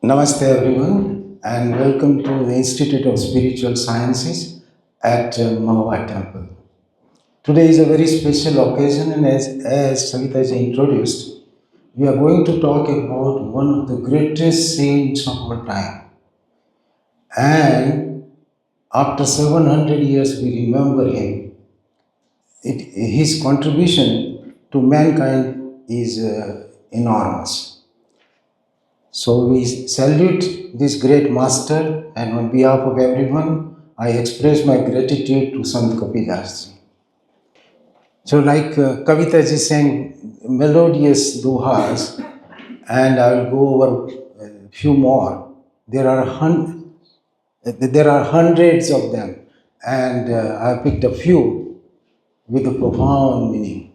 Namaste everyone and welcome to the Institute of Spiritual Sciences at Mahwa Temple. Today is a very special occasion and as Savitaji introduced, we are going to talk about one of the greatest saints of our time. And after 700 years we remember him. His contribution to mankind is enormous. So we salute this great master, and on behalf of everyone, I express my gratitude to Sant Kabir. So like Kavita ji sang melodious duhas, and I will go over a few more. There are hundreds of them, and I picked a few with a profound meaning.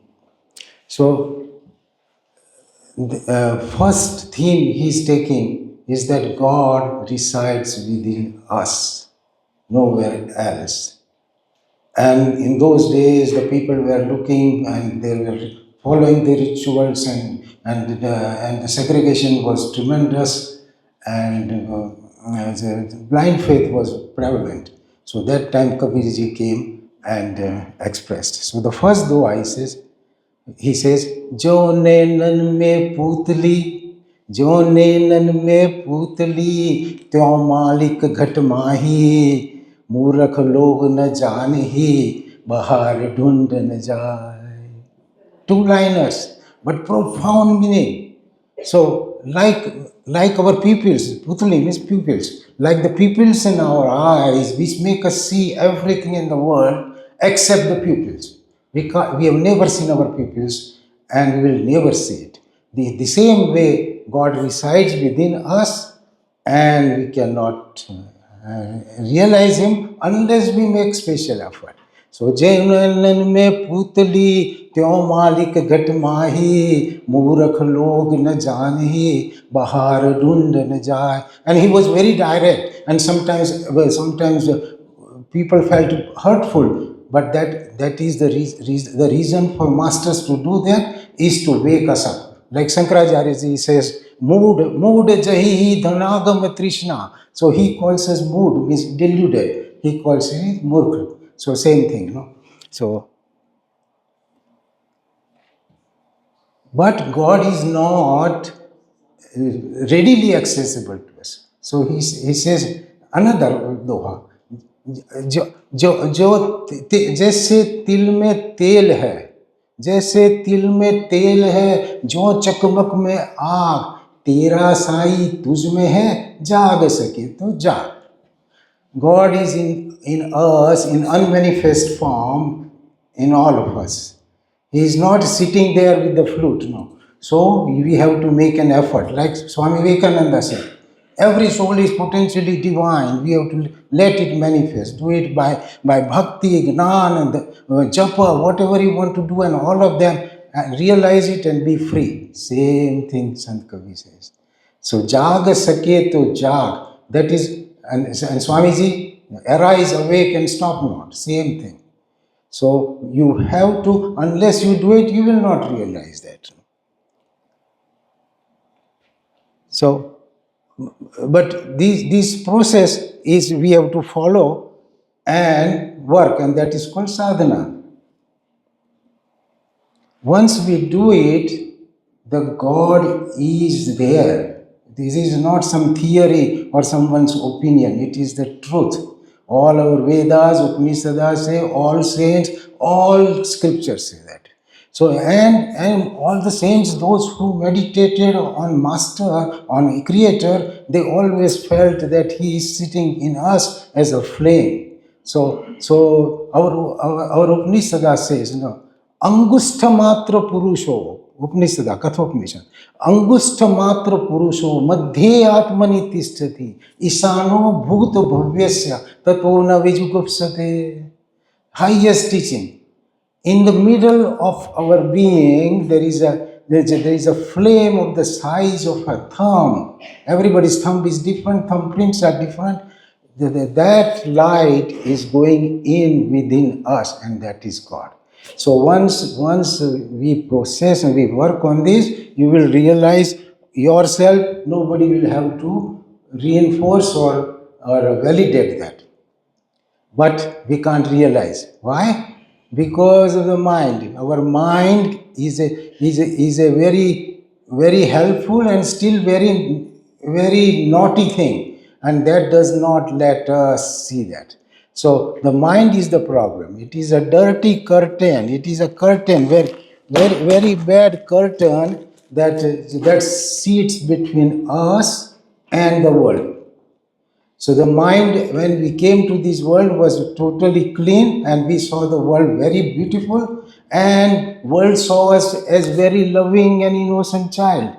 So the first theme he is taking is that God resides within us, nowhere else. And in those days, the people were looking and they were following the rituals, and the segregation was tremendous, and the blind faith was prevalent. So that time Kabirji came and expressed. So the first dua he says, Jo nainan mein putli, jo nainan mein putli, त्यों मालिक घट माही, मूर्ख लोग न जानही, बहार ढूंढ न जाए. Two liners, but profound meaning. So, like our pupils, putli means pupils, like the pupils in our eyes, which make us see everything in the world except the pupils. We have never seen our pupils and we will never see it. The same way God resides within us and we cannot realize Him unless we make special effort. So, Jainan mein putli, त्यों मालिक घट माही, मूर्ख लोग न जानही, बहार ढूंढ न जाए. And he was very direct, and sometimes people felt hurtful. But that is the reason for masters to do that is to wake us up. Like Shankaracharya ji says, mood jahi dhanagam trishna. So he calls us mood, means deluded. He calls it murkha. So same thing, no? So, but God is not readily accessible to us. So he says another doha. जो जैसे तिल में तेल है, जैसे तिल में तेल है, जो चकमक में आग, तेरा साई तुझ में है, जाग सके तो जाग. God is in us in unmanifest form in all of us. He is not sitting there with the flute, no. So we have to make an effort, like Swami Vivekananda said. Every soul is potentially divine. We have to let it manifest. Do it by bhakti, gnan, and japa, whatever you want to do, and all of them, and realize it and be free. Same thing Sant Kabir says. So jag sake to jag. That is, and Swamiji, arise, awake, and stop not. Same thing. So you have to, unless you do it, you will not realize that. So, but this process is we have to follow and work, and that is called sadhana. Once we do it, the God is there. This is not some theory or someone's opinion. It is the truth. All our Vedas, Upanishads say, all saints, all scriptures say that. So, and all the saints, those who meditated on Master, on Creator, they always felt that He is sitting in us as a flame. So our Upanishad says, Angustha matra purusho, Upanishad, Kathopanishad, Angustha matra purusho, madhye atmani tishtati, isano bhuta bhavyasya, tato na vijugupsate. Highest teaching. In the middle of our being, there is a flame of the size of a thumb. Everybody's thumb is different, thumbprints are different. That light is going in within us, and that is God. So once we process and we work on this, you will realize yourself, nobody will have to reinforce or validate that. But we can't realize. Why? Because of the mind. Our mind is a very helpful and still very naughty thing, and that does not let us see that. So the mind is the problem. It is a dirty curtain. It is a curtain, very bad curtain that sits between us and the world. So the mind, when we came to this world, was totally clean, and we saw the world very beautiful, and world saw us as very loving and innocent child,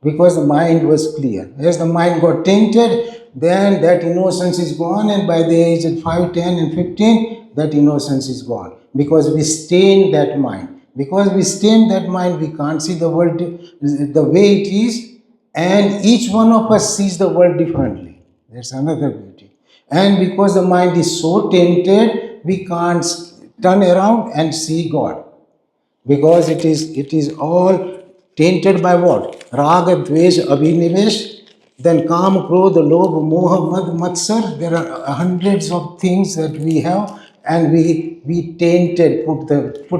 because the mind was clear. As the mind got tainted, then that innocence is gone, and by the age of 5, 10, and 15, that innocence is gone, because we stained that mind. Because we stained that mind, we can't see the world the way it is, and each one of us sees the world differently. That's another beauty. And because the mind is so tainted, we can't turn around and see God, because it is all tainted by what? Raga, Dvesh, Abhinivesh, then Kam, Krodh, Lobh, Moha, Mad, Matsar. There are hundreds of things that we have, and we tainted, put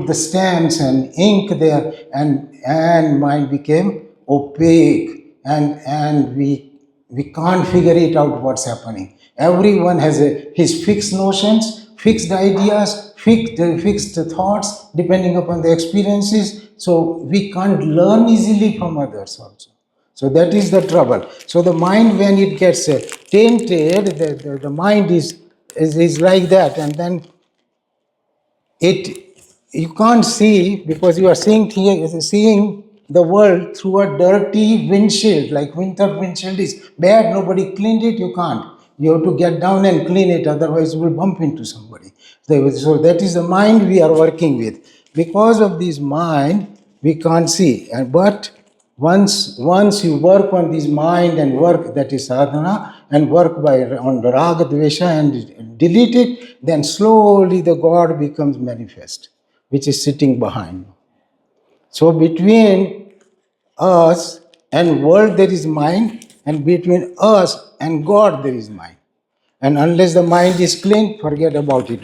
the stamps and ink there, and mind became opaque, and we can't figure it out what's happening. Everyone has his fixed notions, fixed ideas, fixed thoughts, depending upon the experiences. So we can't learn easily from others also. So that is the trouble. So the mind, when it gets tainted, the mind is like that, and then it you can't see, because you are seeing the world through a dirty windshield. Like winter windshield is bad, nobody cleaned it, you can't. You have to get down and clean it, otherwise you will bump into somebody. So that is the mind we are working with. Because of this mind, we can't see. But once you work on this mind and work, that is sadhana, and work on the raga dvesha and delete it, then slowly the God becomes manifest, which is sitting behind. So between us and world there is mind, and between us and God there is mind. And unless the mind is clean, forget about it.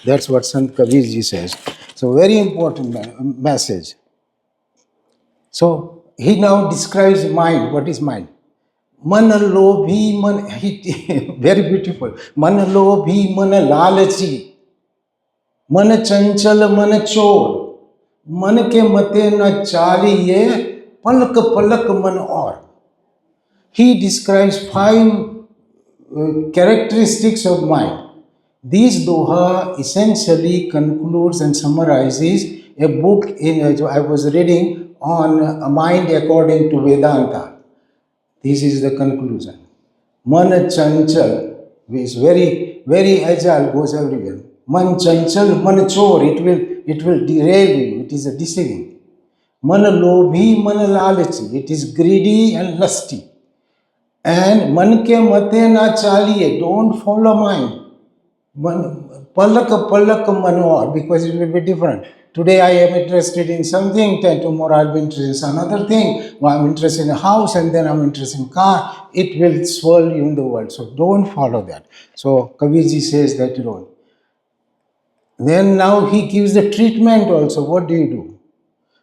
That's what Sant Kabir ji says. So very important message. So he now describes mind. What is mind? Man lobhi, very beautiful. Man lobhi, man lalachi, man chanchal, man chor, man ke mate na chaliye, palak palak man aur. He describes 5 characteristics of mind. These Doha essentially concludes and summarizes a book I was reading on mind according to Vedanta. This is the conclusion. Man chanchal is very agile, goes everywhere. Man chanchal, man chor, it will derail you. It is a deceiving. Man lobhi, man lalachi, it is greedy and lusty. And man ke mate na chaliye, don't follow mind. Palak palak manoar, because it will be different. Today I am interested in something, then tomorrow I'll be interested in another thing. I'm interested in a house, and then I'm interested in car. It will swirl you in the world. So don't follow that. So Kabirji says that you don't. Then now he gives the treatment also. What do you do?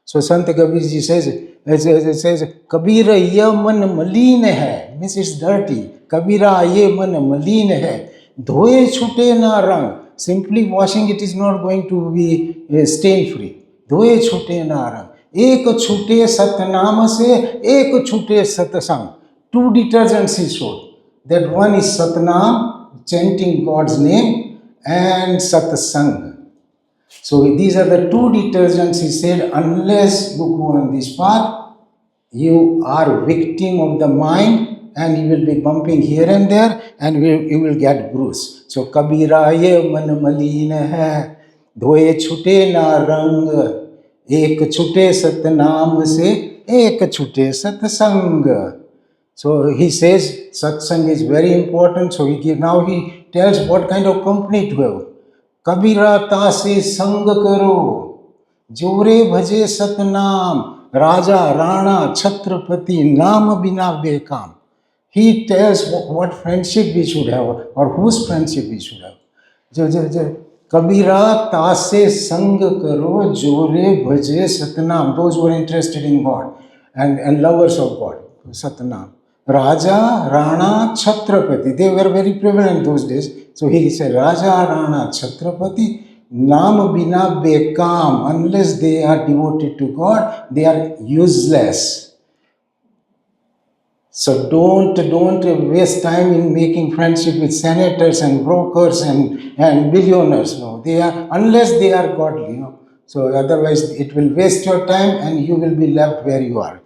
So Sant Kabirji says, Kabira ye man maleen hai, means it's dirty. Kabira ye man maleen hai, dhoye chute na rang. Simply washing it is not going to be stain free. Dhoye chute na rang. Ek chute satnam se, ek chute satsang. 2 detergents he showed. That one is satnam, chanting God's name, and satsang. So these are the 2 detergents. He said, unless you go on this path, you are victim of the mind, and you will be bumping here and there, and you will get bruised. So Kabira ye man maleen hai, dhoye chute na rang, ek chute satnam se, ek chute satsang. So he says satsang is very important. So now he tells what kind of company to have. कबीरा तासे संग करो, जोरे भजे सतनाम, राजा राणा छत्रपति नाम बिना बेकाम. He tells what friendship we should have or whose friendship we should have. जो कबीरा तासे संग करो जोरे भजे Satnam. Those who are interested in God and lovers of God, Satnam. Raja, Rana, Chhatrapati. They were very prevalent those days. So he said, Raja, Rana, Chhatrapati, Nam bina bekam. Unless they are devoted to God, they are useless. So don't waste time in making friendship with senators and brokers and billionaires. No, they are, unless they are godly. So otherwise it will waste your time and you will be left where you are.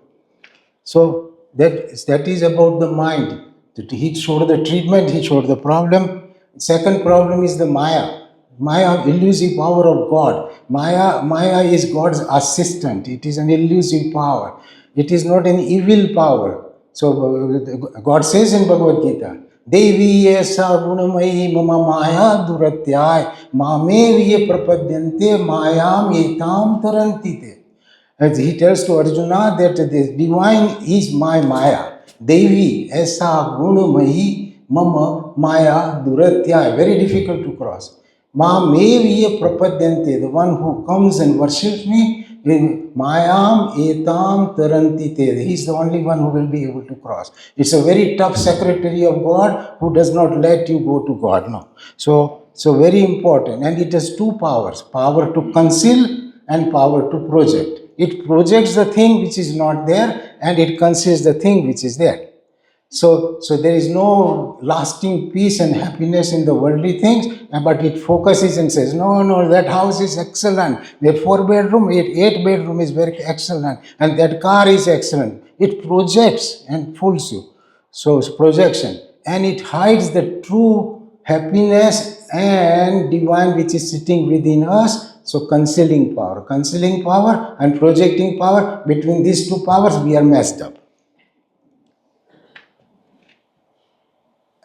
So that is about the mind. He showed the treatment, he showed the problem. Second problem is the Maya. Maya, elusive power of God. Maya is God's assistant. It is an elusive power. It is not an evil power. So God says in Bhagavad Gita, Devi esa gunamayi mama maya duratyay mameviye prapadyante mayam etam tarantite. As he tells to Arjuna that the divine is my Maya. Devi esa gunamayi mama maya duratyay. Very difficult to cross. Ma meviye prapadyante. The one who comes and worships me, Mayam etam tarantite. He is the only one who will be able to cross. It's a very tough secretary of God who does not let you go to God. No. So very important. And it has two powers. Power to conceal and power to project. It projects the thing which is not there and it conceals the thing which is there. So there is no lasting peace and happiness in the worldly things, but it focuses and says, no, that house is excellent. That 4-bedroom, 8-bedroom is very excellent. And that car is excellent. It projects and fools you. So it's projection. And it hides the true happiness and divine which is sitting within us. So concealing power and projecting power, between these two powers we are messed up.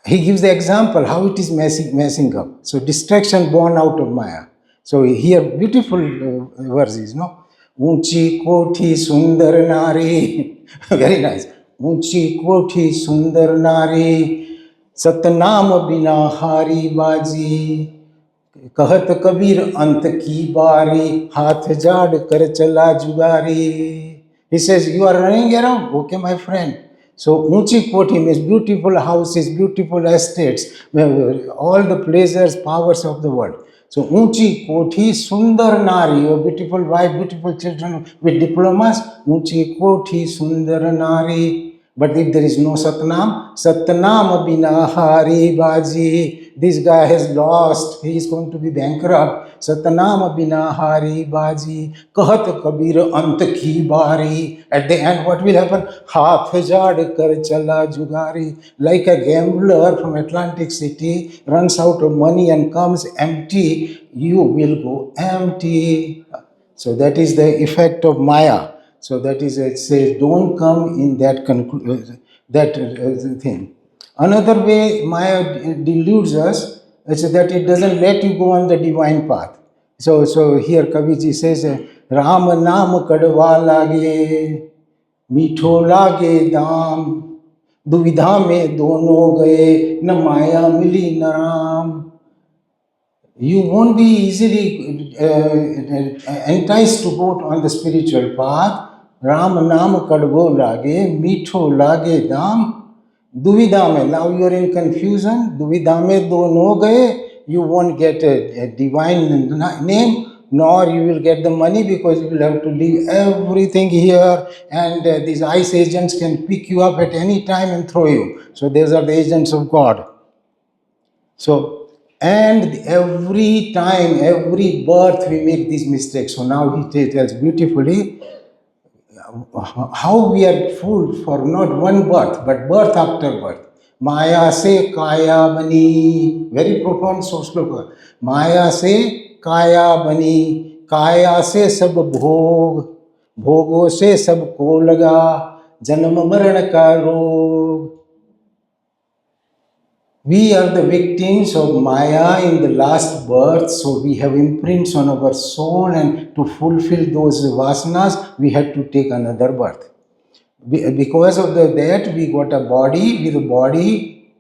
He gives the example how it is messing up. So distraction born out of Maya. So here beautiful verses, no? Unchi koti sundar nari. Very nice. Unchi koti sundar nari. Satnam bina hari baji. Kahat Kabir ant ki bari. Haath jad kar chala jugari. He says, you are running around? Okay, my friend. So, Unchi Koti means beautiful houses, beautiful estates, all the pleasures, powers of the world. So, Unchi Koti Sundar Nari, your beautiful wife, beautiful children with diplomas, Unchi Koti Sundar Nari. But if there is no Satnam bina hari baji, this guy has lost, he is going to be bankrupt. Satnam bina hari baji, kahat Kabir ant ki bari. At the end, what will happen? Haath jad kar chala jugari. Like a gambler from Atlantic City runs out of money and comes empty, you will go empty. So that is the effect of Maya. So that is, it says, don't come in that thing. Another way Maya deludes us is that it doesn't let you go on the divine path. So here Kaviji says, Ram naam kadwa lage, मीठो लागे दाम, दुविधा में दोनों गए, न माया मिली न Ram. You won't be easily enticed to go on the spiritual path. Ram naam kadwo lage, meetho lage dam, duvidha mein. Now you are in confusion. Duvidha mein dono gaye. You won't get a divine name, nor you will get the money, because you will have to leave everything here, and these ice agents can pick you up at any time and throw you. So these are the agents of God. So, and every time, every birth, we make these mistakes. So now he tells beautifully how we are fooled for not one birth, but birth after birth. Maya se kaya bani. Very profound sloka. Maya se kaya bani. Kaya se sab bhog. Bhogo se sab ko laga. Janam maran ka rog. We are the victims of Maya in the last birth, so we have imprints on our soul, and to fulfill those vasanas, we had to take another birth. Because of that, we got a body. With body,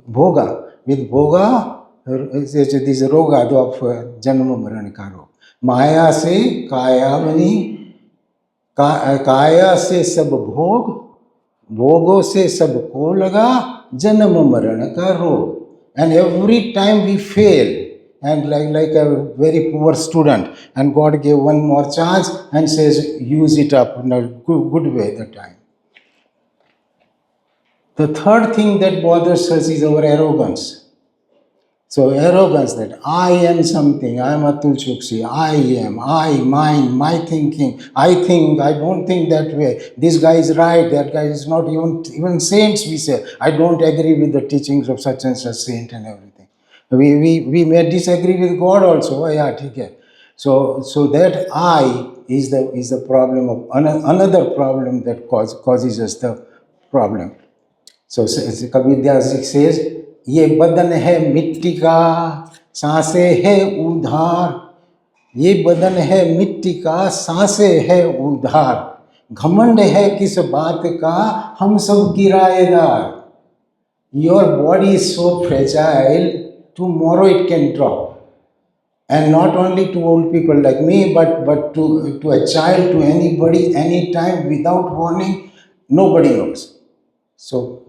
bhoga. With bhoga, this roga of janma maran ka rog. Maya se kaya bani, काया से सब भोग, भोगों से सबको लगा जन्म मरण का रोग. And every time we fail, and like a very poor student, and God gave one more chance and says, use it up in a good way that time. The third thing that bothers us is our arrogance. So arrogance that I am something, I am Atul Chokshi, I am, I, mine, my thinking, I think, I don't think that way. This guy is right, that guy is not. Even saints we say, I don't agree with the teachings of such and such saint and everything. We may disagree with God also. Oh, yeah, okay. So that I is the problem of another problem that causes us the problem. So Kabir Das says, ये बदन है मिट्टी का, सांसें है उधार. ये बदन है मिट्टी का, सांसें है उधार. घमंड है किस बात का, हम सब किराएदार. Your body is so fragile, tomorrow it can drop. And not only to old people like me, but to a child, to anybody, anytime, without warning, nobody knows. So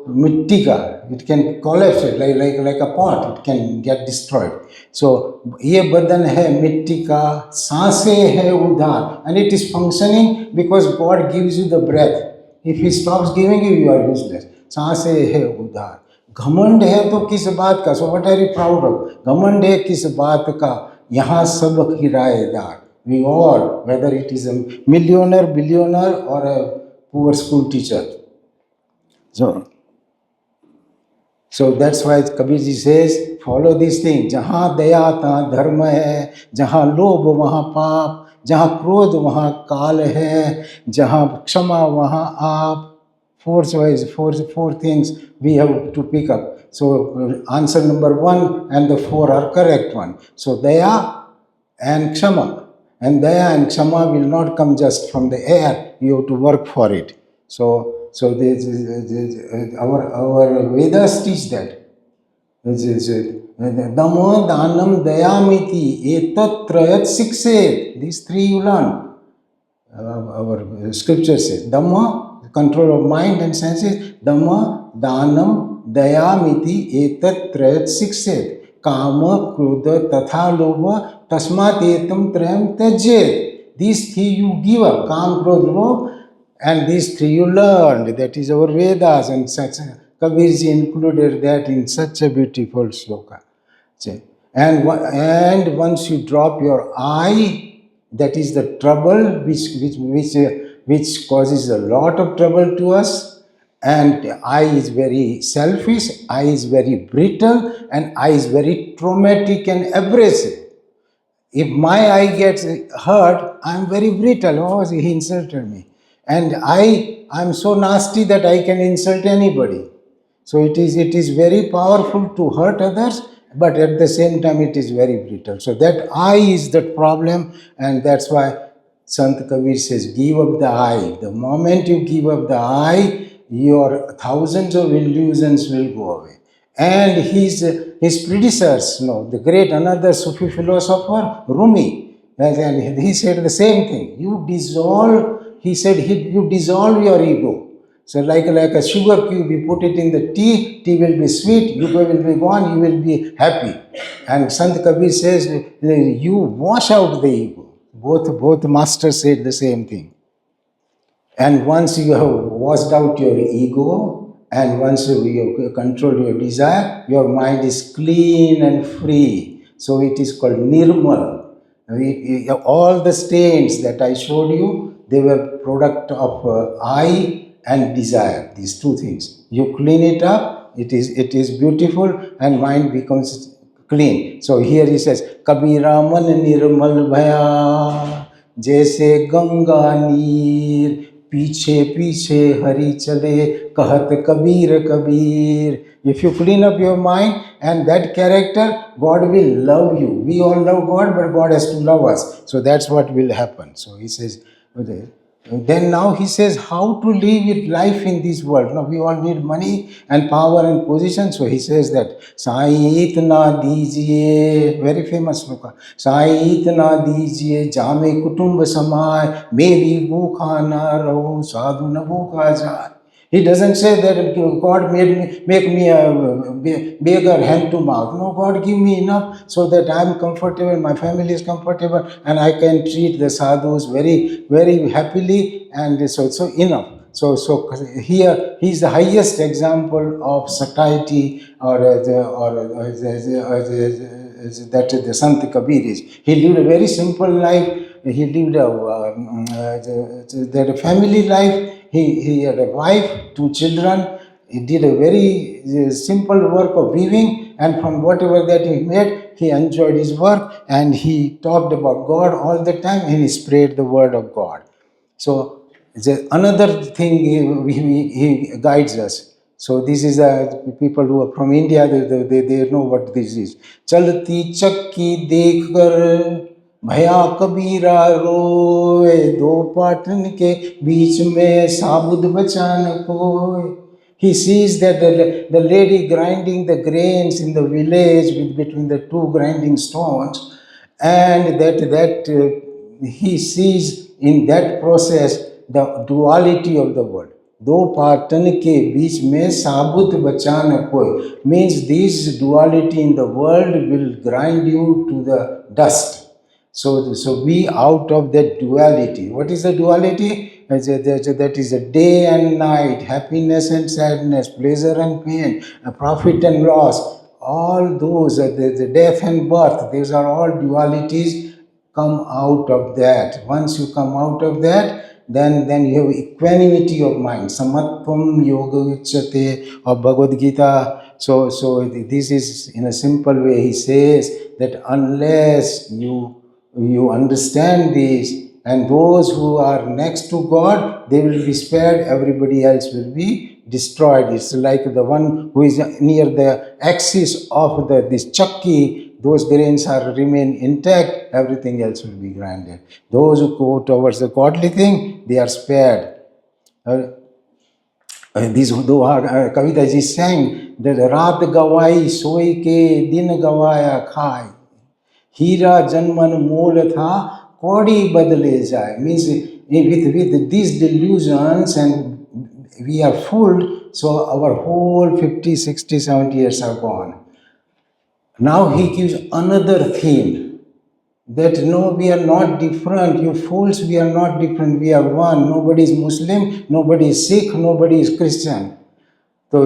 mitti ka, it can collapse it like a pot, it can get destroyed. So ye badan hai mitti ka, saansein hai udhar, and it is functioning because God gives you the breath. If He stops giving you, you are useless. Saansein hai udhar. घमंड है तो किस बात का. So what are you proud of? घमंड है किस बात का, यहाँ सब किराएदार. We all, whether it is a millionaire, billionaire, or a poor school teacher. So that's why Kabir ji says, follow these things. Jahan daya tahan dharma hai, jahan lobh wahan paap, jahan krodh wahan kal hai, jahan kshama wahan aap. Four things we have to pick up. So answer number 1 and the 4 are correct one. So daya and kshama. And daya and kshama will not come just from the air. You have to work for it. So our Vedas teach that. Dhamma, Dhanam, Dayamiti, Etat, Trayat, Sikset. These 3 you learn. Our scripture says Dhamma, control of mind and senses. Dhamma, Dhanam, Dayamiti, Etat, Trayat, Sikset. Kama, Krodha, Tatha, Lobha, Tasmat, Etam, Trayam, Tajyet. These 3 you give up. Kam, Krodha, Lobha. And these 3 you learned. That is our Vedas, and such. Kabirji included that in such a beautiful sloka. And once you drop your I, that is the trouble which causes a lot of trouble to us. And I is very selfish, I is very brittle, and I is very traumatic and abrasive. If my eye gets hurt, I am very brittle. Oh, he insulted me. And I am so nasty that I can insult anybody. So it is very powerful to hurt others, but at the same time it is very brittle. So that I is the problem, and that's why Sant Kabir says, give up the I. The moment you give up the I, your thousands of illusions will go away. And his predecessors, the great another Sufi philosopher, Rumi, and he said the same thing. You dissolve your ego. So like a sugar cube, you put it in the tea will be sweet, ego will be gone, you will be happy. And Sant Kabir says, you wash out the ego. Both masters said the same thing. And once you have washed out your ego, and once you control your desire, your mind is clean and free. So it is called nirmal. All the stains that I showed you, they were product of I and desire, these 2 things. You clean it up, it is beautiful, and mind becomes clean. So here he says, Kabira man nirmal bhaya, jaise Ganga neer, पीछे पीछे हरि चले कहत Kabir Kabir. If you clean up your mind and that character, God will love you. We all love God, but God has to love us. So that's what will happen. So he says, Then now he says how to live with life in this world. Now we all need money and power and position. So he says that Sai itna dijiye, very famous sloka. Sai itna dijiye, jame kutumb samay, मेरी भूखा ना रहो साधु न भूखा जाए. He doesn't say that God made me, make me a beggar hand to mouth. No, God give me enough so that I am comfortable, my family is comfortable, and I can treat the sadhus very, very happily, and so enough. So here he is the highest example of satiety, or that the Sant Kabir is. He lived a very simple life. He lived that family life. He had a wife, 2 children. He did a very simple work of weaving, and from whatever that he made, he enjoyed his work, and he talked about God all the time, and he spread the word of God. So another thing he guides us. So this is people who are from India, they know what this is. Chalti chakki dekh kar भया कबीरा रोए दो पाटन के बीच में साबुद बचा न कोई. He sees that the lady grinding the grains in the village between the 2 grinding stones, and he sees in that process the duality of the world. दो पाटन के बीच में साबुत बचा न कोई means this duality in the world will grind you to the dust. So be out of that duality. What is the duality? That is a day and night, happiness and sadness, pleasure and pain, profit and loss. All those, the death and birth, these are all dualities. Come out of that. Once you come out of that, then you have equanimity of mind. Samatvam yoga uchyate of Bhagavad Gita. So this is in a simple way. He says that unless you understand this, and those who are next to God, they will be spared, everybody else will be destroyed. It's like the one who is near the axis of this chakki, those grains are remain intact, everything else will be grinded. Those who go towards the godly thing, they are spared. These Kavita ji sang that Raat gawai soi ke din gawaya khai. हीरा जन्मन मोल था कौड़ी बदले जाए. Means with these delusions and we are fooled, so our whole 50, 60, 70 years are gone. Now he gives another theme that no, we are not different. You fools, we are not different. We are one. Nobody is Muslim, nobody is Sikh, nobody is Christian. So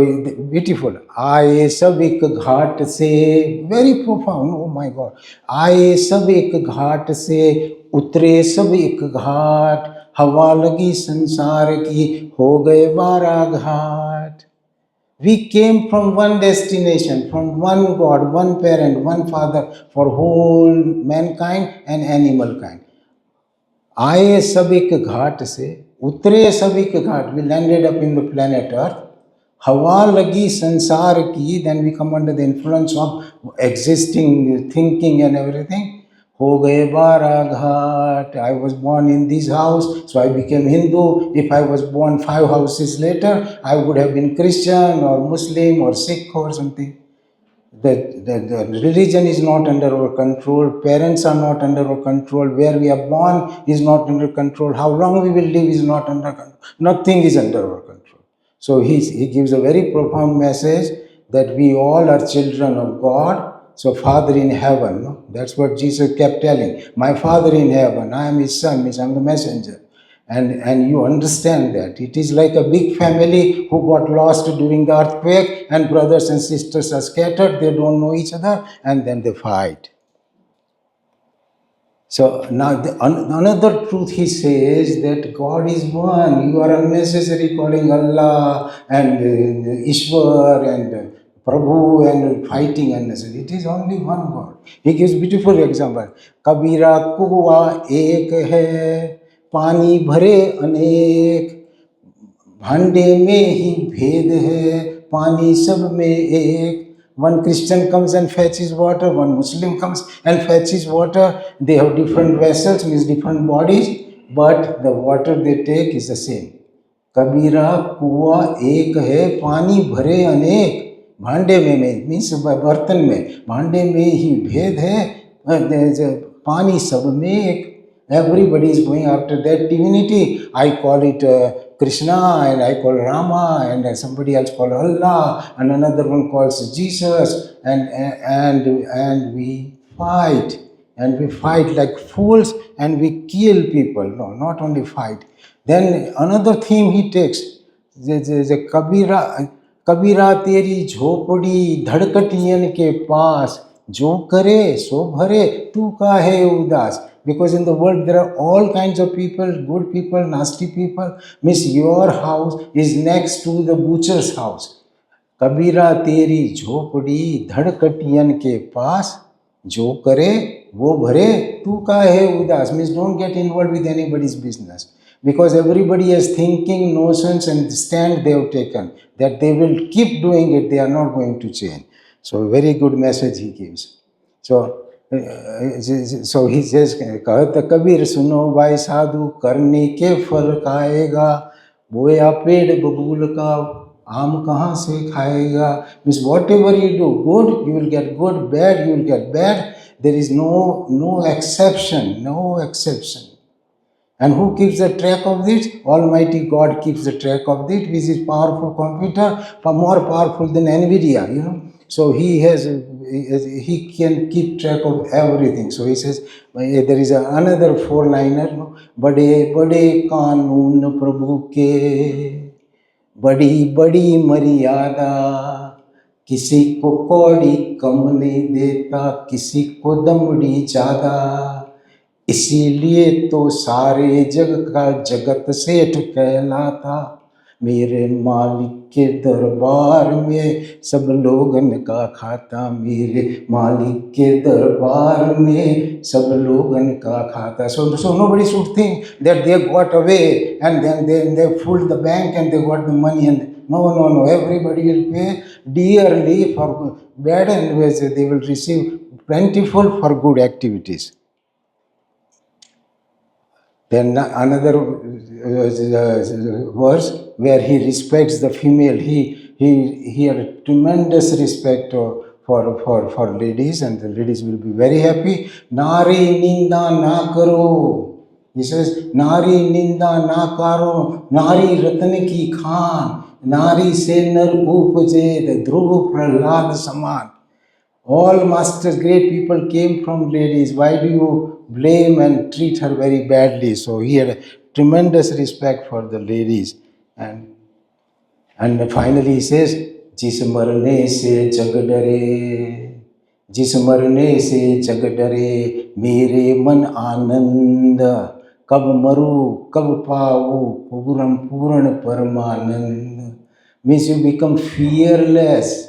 beautiful. आए सब एक घाट से, very profound. Oh my God. आए सब एक घाट से, उतरे सब एक घाट, हवा लगी संसार की, हो गए 12 घाट. We came from one destination, from one God, one parent, one father for whole mankind and animal kind. आए सब एक घाट से, उतरे सब एक घाट. We landed up in the planet Earth. हवा लगी संसार की, then we come under the influence of existing thinking and everything. हो गए 12 घाट. I was born in this house, so I became Hindu. If I was born 5 houses later, I would have been Christian or Muslim or Sikh or something. The religion is not under our control. Parents are not under our control. Where we are born is not under control. How long we will live is not under control. Nothing is under our control. So he gives a very profound message that we all are children of God. So Father in heaven, no? That's what Jesus kept telling. My Father in heaven, I am his son, means I am the messenger. And you understand that. It is like a big family who got lost during the earthquake, and brothers and sisters are scattered, they don't know each other, and then they fight. So now another truth he says that God is one. You are unnecessary calling Allah and Ishwar and Prabhu and fighting unnecessary. It is only one God. He gives beautiful example. Kabira kuwa ek hai, pani bhare anek, भांडे में ही भेद है, पानी सब में एक. One Christian comes and fetches water, one Muslim comes and fetches water. They have different vessels, means different bodies, but the water they take is the same. कबीरा कुआ एक है, पानी भरे अनेक, भांडे में मीन्स बर्तन में, भांडे में ही भेद है, पानी सब में एक. Everybody is going after that divinity. I call it Krishna, and I call Rama, and somebody else call Allah, and another one calls Jesus, and we fight, and we fight like fools, and we kill people. No, not only fight. Then another theme he takes, the कबीरा तेरी झोपड़ी धड़कटियन के पास, जो करे सो भरे तू काहे उदास. Because in the world there are all kinds of people, good people, nasty people. Means your house is next to the butcher's house. कबीरा तेरी झोपड़ी धड़कटियन के पास, जो करे वो भरे तू काहे उदास. Means don't get involved with anybody's business, because everybody has thinking notions and stand they have taken that they will keep doing it, they are not going to change. So very good message he gives. So he says, कहत कबीर सुनो भाई साधु, करने के फल खाएगा, बोया पेड़ बबूल का, आम कहाँ से खाएगा. Means whatever you do good, you will get good, bad, you will get bad. There is no exception, no exception. And who keeps the track of this? Almighty God keeps the track of this, which is powerful computer, more powerful than NVIDIA, So he can keep track of everything. So he says, there is another four-liner, बड़े बड़े कानून प्रभु के, बड़ी बड़ी मर्यादा, किसी को कौड़ी कम नहीं देता, किसी को दमड़ी ज्यादा, इसीलिए तो सारे जग का जगत सेठ कहलाता, मेरे मालिक के दरबार में सब लोगन का खाता, मेरे मालिक के दरबार में सब लोगन का खाता. So nobody should think that they got away and then they fooled the bank and they got the money, and no, everybody will pay dearly for bad, and they will receive plentiful for good activities. Then another verse where he respects the female. He had a tremendous respect for ladies, and the ladies will be very happy. Nari ninda na karo. He says, Nari ninda na karo, Nari ratan ki khan, Nari se nar upje, the dhruv prahlad saman. All masters, great people came from ladies. Why do you blame and treat her very badly? So he had a tremendous respect for the ladies. And finally he says, जिस मरने से जग डरे, जिस मरने से जग डरे, मेरे मन आनंद, कब मरूं कब पाऊं पूर्ण परमानंद. Means you become fearless.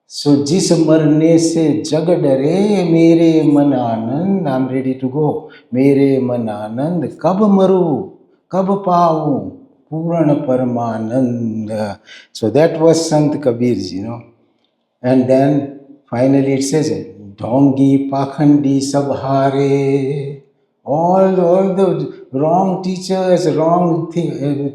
So जिस मरने से जग डरे, मेरे मन आनंद, I'm ready to go. मेरे मन आनंद, कब मरूं कब पाऊं पूर्ण परमानंद. So that was Sant Kabir, And then finally it says, ढोंगी पाखंडी सब हारे. All the wrong teachers, wrong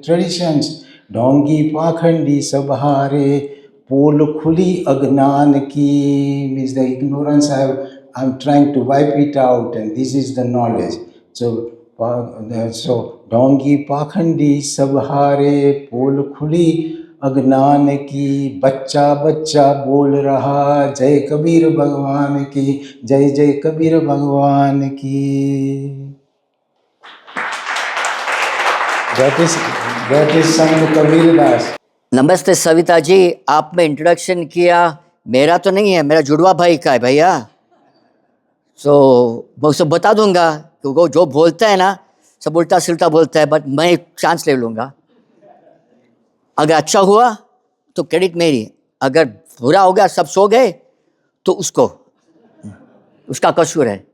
traditions, ढोंगी पाखंडी सब हारे. पोल खुली अज्ञान की, means the ignorance I'm trying to wipe it out, and this is the knowledge. So ढोंगी पाखंडी सब हारे, पोल खुली अज्ञान की, बच्चा बच्चा बोल रहा, जय कबीर भगवान की, जय जय कबीर भगवान की. That is Sant Kabir Das. नमस्ते सविता जी, आपने इंट्रोडक्शन किया, मेरा तो नहीं है, मेरा जुड़वा भाई का है भैया. सो मैं उसे बता दूंगा कि वो जो बोलता है ना सब उल्टा सिल्टा बोलता है, बट मैं चांस ले लूँगा. अगर अच्छा हुआ तो क्रेडिट मेरी, अगर बुरा हो गया सब सो गए तो उसका कसूर है.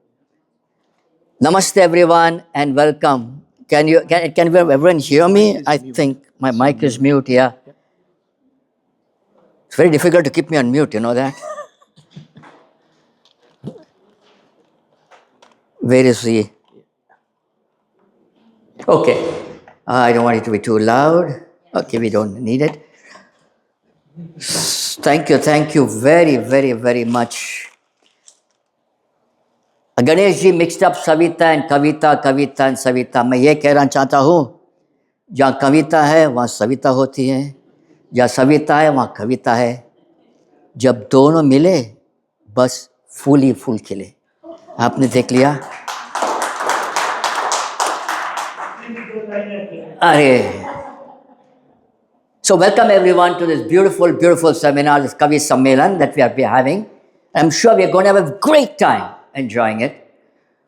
नमस्ते everyone and welcome. Can everyone hear me? I think my mic is mute, yeah. It's very difficult to keep me on mute, you know that? Where is he? Okay. I don't want it to be too loud. Okay, we don't need it. Thank you very, very, very much. Ganesh ji mixed up Savita and Kavita, Kavita and Savita. मैं ये कहना चाहता हूँ, जहाँ कविता है वहाँ सविता होती है, जहाँ सविता है वहाँ कविता है. जब दोनों मिले बस फूल ही फूल खिले. आपने देख लिया. अरे, so welcome everyone to this beautiful, beautiful seminar, this Kavi Sammelan that we are having. I'm sure we are going to have a great time enjoying it.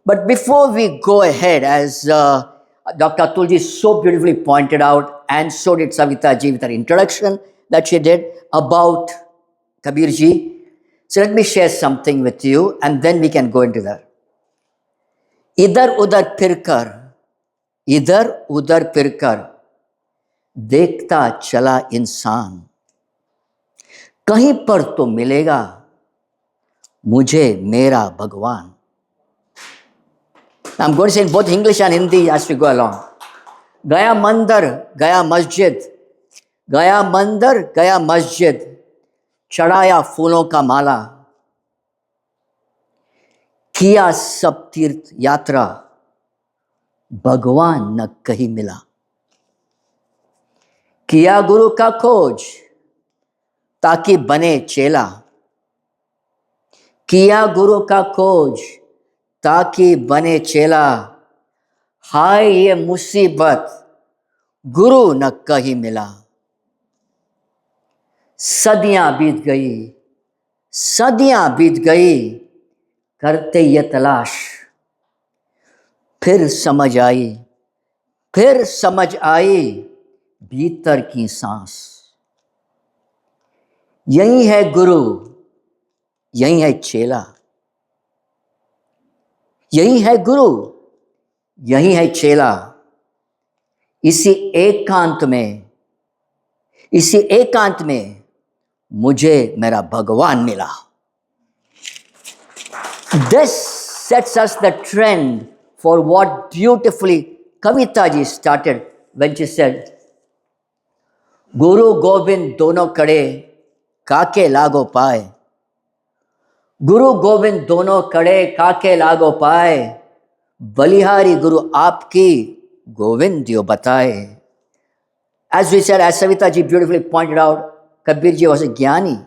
But before we go ahead, as Dr. Atul ji so beautifully pointed out, and so did Savita ji with her introduction that she did about Kabir ji. So let me share something with you and then we can go into that. इधर उधर फिरकर देखता चला इंसान, कहीं पर तो मिलेगा मुझे मेरा भगवान. I'm going to say in both English and Hindi as we go along. गया मंदिर, गया मस्जिद, गया मंदिर, गया मस्जिद, चढ़ाया फूलों का माला, किया सब तीर्थ यात्रा, भगवान न कहीं मिला. किया गुरु का खोज ताकि बने चेला, किया गुरु का खोज ताकि बने चेला, हाय ये मुसीबत गुरु न कहीं मिला. सदियां बीत गई करते ये तलाश, फिर समझ आई भीतर की सांस. यही है गुरु, यही है चेला, यही है गुरु, यही है चेला. इसी एकांत में मुझे मेरा भगवान मिला. This sets us the trend for what beautifully Kavita ji started when she said, गुरु गोविंद दोनों कड़े काके लागो पाए, गुरु गोविंद दोनों कड़े काके लागो पाए, बलिहारी गुरु आपकी गोविंद दियो बताए. As we said, as Savita ji beautifully pointed out, Kabir ji was a Giani.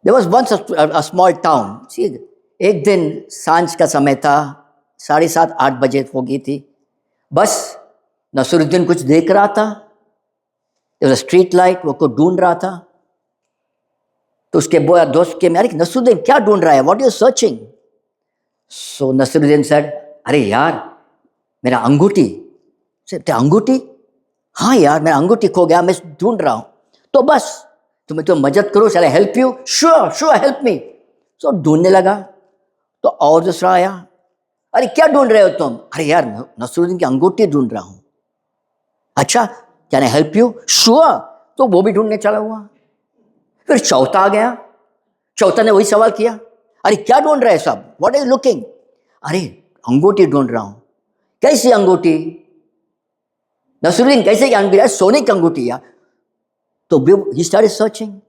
There was once a small town. See, एक दिन सांझ का समय था, 7:30-8 बजे हो गई थी. बस नसरुद्दीन कुछ देख रहा था. There was a street light, वो को ढूंढ रहा था. तो उसके दोस्त के अरे नसरुद्दीन क्या ढूंढ रहा है? What are you searching? So Nasruddin said, अरे यार मेरा अंगूठी. अंगूठी? हाँ यार मेरा अंगूठी खो गया, मैं ढूंढ रहा हूँ. तो बस तुम्हें तो मदद करो, shall I help you? Sure, help me. So ढूंढने लगा. तो और दूसरा आया, अरे क्या ढूंढ रहे हो तुम? अरे यार नसरुद्दीन की अंगूठी ढूंढ रहा हूँ. अच्छा, can I help you? Sure. तो वो भी ढूंढने चला हुआ. फिर चौथा आ गया. चौथा ने वही सवाल किया, अरे क्या ढूंढ रहे सब? What are you looking? अरे अंगूठी ढूंढ रहा हूं. कैसी अंगूठी? नसरुद्दीन कैसे की अंगूठी? सोने की अंगूठी यार. तो ही स्टार्टेड सर्चिंग.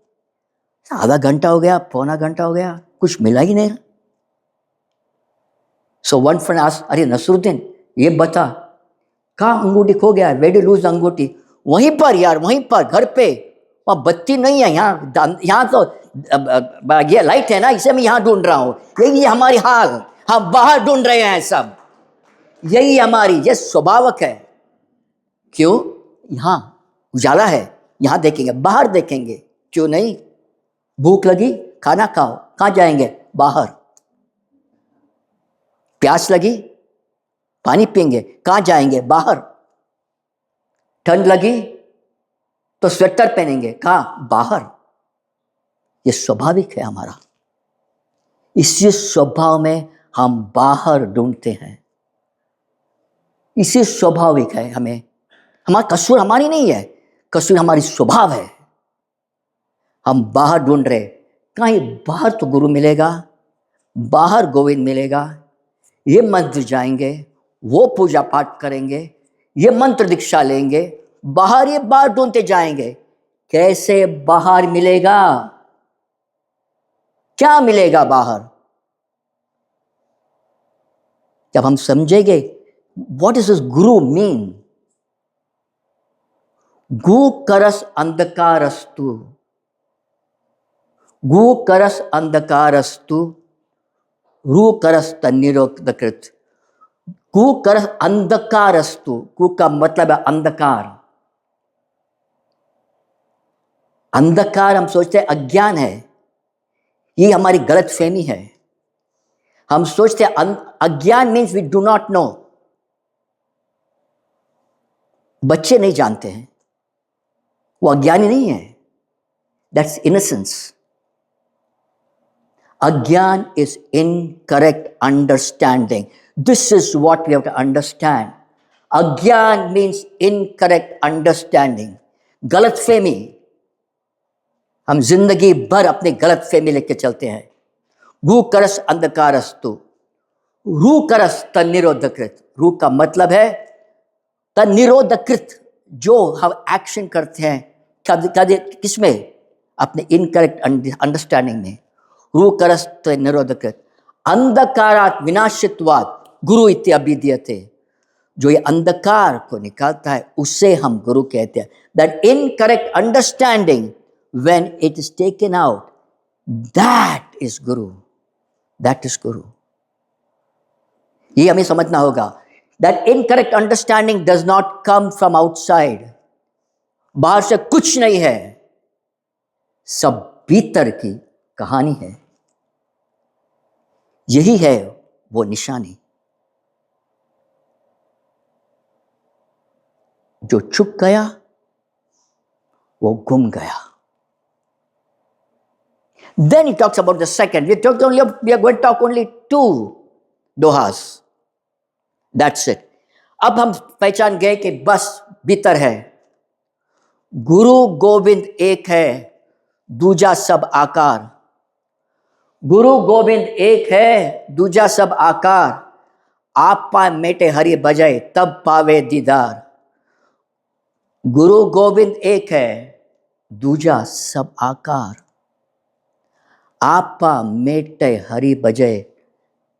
आधा घंटा हो गया, पौना घंटा हो गया, कुछ मिला ही नहीं. सो वन फ्रेंड आस्क्ड, अरे नसरुद्दीन ये बता कहाँ अंगूठी खो गया है? वेयर डिड यू लूज अंगूठी? वहीं पर यार, वहीं पर घर पे. वहाँ बत्ती नहीं है, यहाँ तो ये लाइट है ना, इसे मैं यहाँ ढूंढ रहा हूँ. यही है हमारी हाल, हम बाहर ढूंढ रहे हैं सब. यही हमारी ये स्वाभाविक है. क्यों? यहाँ उजाला है, यहाँ देखेंगे, बाहर देखेंगे. क्यों नहीं? भूख लगी, खाना खाओ, कहाँ जाएंगे? बाहर. प्यास लगी, पानी पिएंगे, कहाँ जाएंगे? बाहर. ठंड लगी तो स्वेटर पहनेंगे, कहाँ? बाहर. ये स्वाभाविक है हमारा. इसी स्वभाव में हम बाहर ढूंढते हैं. इसी स्वाभाविक है हमें. हमारा कसूर हमारी नहीं है, कसूर हमारी स्वभाव है. हम बाहर ढूंढ रहे. कहीं बाहर तो गुरु मिलेगा, बाहर गोविंद मिलेगा. ये मंदिर जाएंगे, वो पूजा पाठ करेंगे, ये मंत्र दीक्षा लेंगे, बाहर ये बाहर ढूंढते जाएंगे। कैसे बाहर मिलेगा? क्या मिलेगा बाहर? जब हम समझेंगे what is this Guru mean. गु करस अंधकारस्तु, गु करस अंधकारस्तु, रू करस तन्निरोधकृत। गु करस अंधकारस्तु, गु का मतलब है अंधकार। अंधकार हम सोचते हैं अज्ञान है, ये हमारी गलत फहमी है। हम सोचते हैं अज्ञान means we do not know. बच्चे नहीं जानते हैं, वो अज्ञानी नहीं है, दैट्स इनोसेंस। अज्ञान is incorrect understanding. This is what we have to understand. अज्ञान मीन्स इनकरेक्ट अंडरस्टैंडिंग, गलत फहमी। हम जिंदगी भर अपनी गलत फहमी लेके चलते हैं। गु करस अंधकारस्तु, रू करस तन्निरोधकृत। रू का मतलब है तन्निरोधकृत, जो हम एक्शन करते हैं किसमें? अपने इनकरेक्ट अंडरस्टैंडिंग में। रू करस तन्निरोधकृत। अंधकारात विनाशित्वात् गुरु इति अभिधीयते। जो ये अंधकार को निकालता है उसे हम गुरु कहते हैं। That incorrect understanding when it is taken out, that is guru, that is guru। ये हमें समझना होगा। that incorrect understanding does not come from outside, बाहर से कुछ नहीं है, सब भीतर की कहानी है। यही है वो निशानी। जो छुप गया वो गुम गया। Then he talks about the second. We are going to talk only 2 दोहास, that's it। अब हम पहचान गए कि बस भीतर है। गुरु गोविंद एक है, दूजा सब आकार। गुरु गोविंद एक है, दूजा सब आकार। आप पा मेटे हरि बजाए तब पावे दीदार। गुरु गोविंद एक है, दूजा सब आकार। आपा मेटे हरि बजे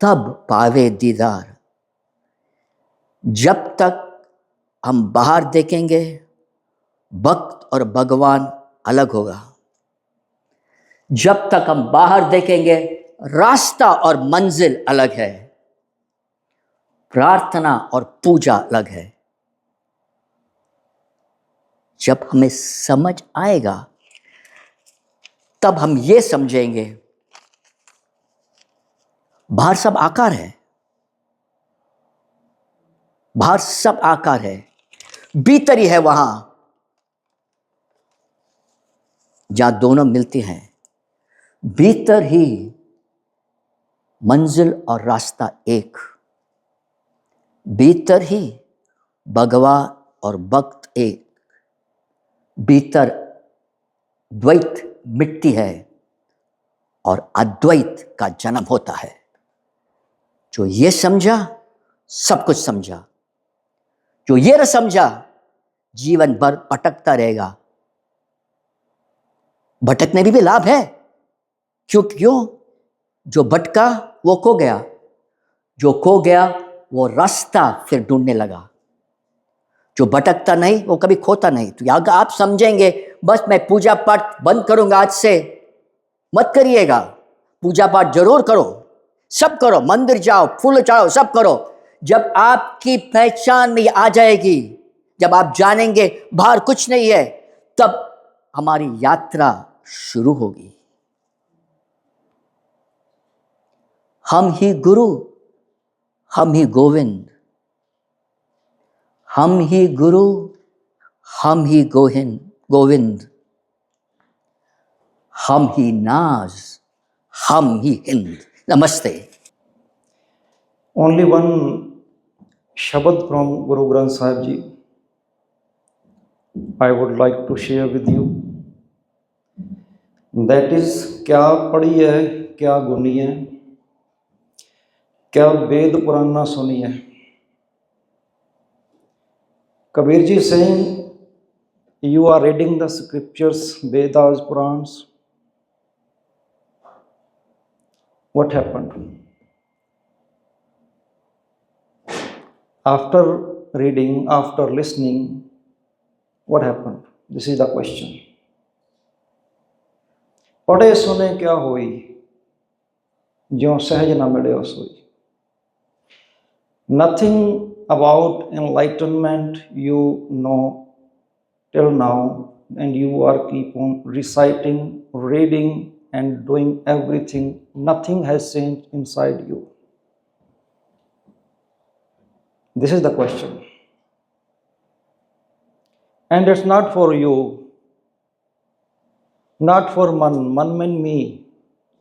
तब पावे दीदार। जब तक हम बाहर देखेंगे भक्त और भगवान अलग होगा। जब तक हम बाहर देखेंगे रास्ता और मंजिल अलग है, प्रार्थना और पूजा अलग है। जब हमें समझ आएगा तब हम ये समझेंगे बाहर सब आकार है, बाहर सब आकार है, भीतर ही है वहां जहां दोनों मिलती हैं। भीतर ही मंजिल और रास्ता एक, भीतर ही भगवान और भक्त एक। भीतर द्वैत मिटती है और अद्वैत का जन्म होता है। जो ये समझा सब कुछ समझा, जो ये न समझा जीवन भर भटकता रहेगा। भटकने में भी लाभ है। क्यों? जो भटका वो खो गया, जो खो गया वो रास्ता फिर ढूंढने लगा। जो भटकता नहीं वो कभी खोता नहीं। तो अगर आप समझेंगे बस मैं पूजा पाठ बंद करूंगा आज से, मत करिएगा। पूजा पाठ जरूर करो, सब करो, मंदिर जाओ, फूल चढ़ाओ, सब करो। जब आपकी पहचान में आ जाएगी, जब आप जानेंगे बाहर कुछ नहीं है, तब हमारी यात्रा शुरू होगी। हम ही गुरु, हम ही गोविंद। हम ही गुरु, हम ही गोविंद। हम ही नाज, हम ही हिंद। नमस्ते। Only one Shabad from Guru Granth Sahib Ji I would like to share with you. That is, क्या पढ़ी है क्या गुनी है, क्या वेद पुराण ना सुनी है? Kabir ji saying, you are reading the scriptures, Vedas, Purans. What happened? After reading, after listening, what happened? This is the question. पढ़े सुने क्या होई, ज्यों सहज न मिले सोई. Nothing about enlightenment you know till now, and you are keep on reciting, reading, and doing everything. Nothing has changed inside you. This is the question. And it's not for you, not for man mean me.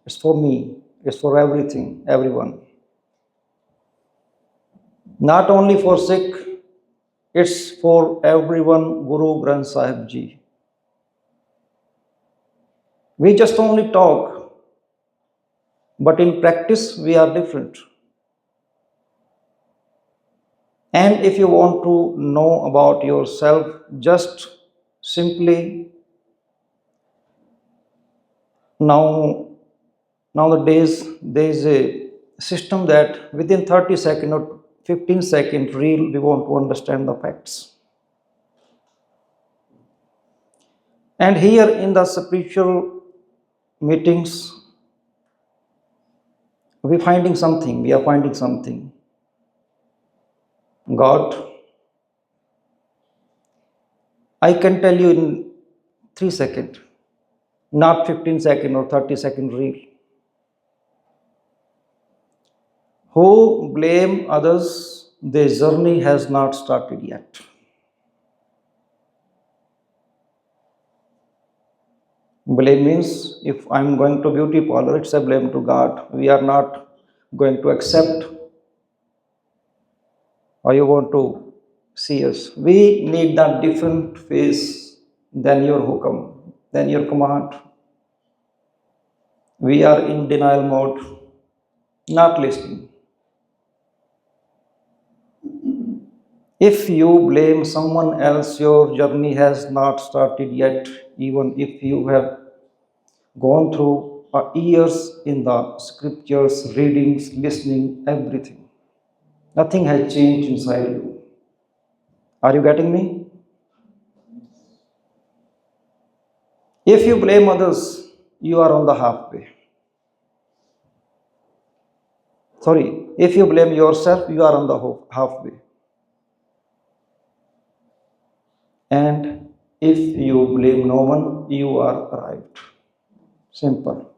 It's for me. It's for everything, everyone. Not only for Sikh, it's for everyone. Guru Granth Sahib Ji. We just only talk, but in practice we are different. And if you want to know about yourself, just simply nowadays there is a system that within 30 seconds or 15-second reel we want to understand the facts. And here in the spiritual meetings, we are finding something. God, I can tell you in 3 seconds, not 15-second or 30-second reel. Who blame others, their journey has not started yet. Blame means if I'm going to beauty parlor, it's a blame to God. We are not going to accept, or you want to see us. We need that different face than your hukam, than your command. We are in denial mode, not listening. If you blame someone else, your journey has not started yet, even if you have gone through years in the scriptures, readings, listening, everything. Nothing has changed inside you. Are you getting me? If you blame others, you are on the halfway. Sorry, if you blame yourself, you are on the halfway. And if you blame no one, you are arrived. Simple.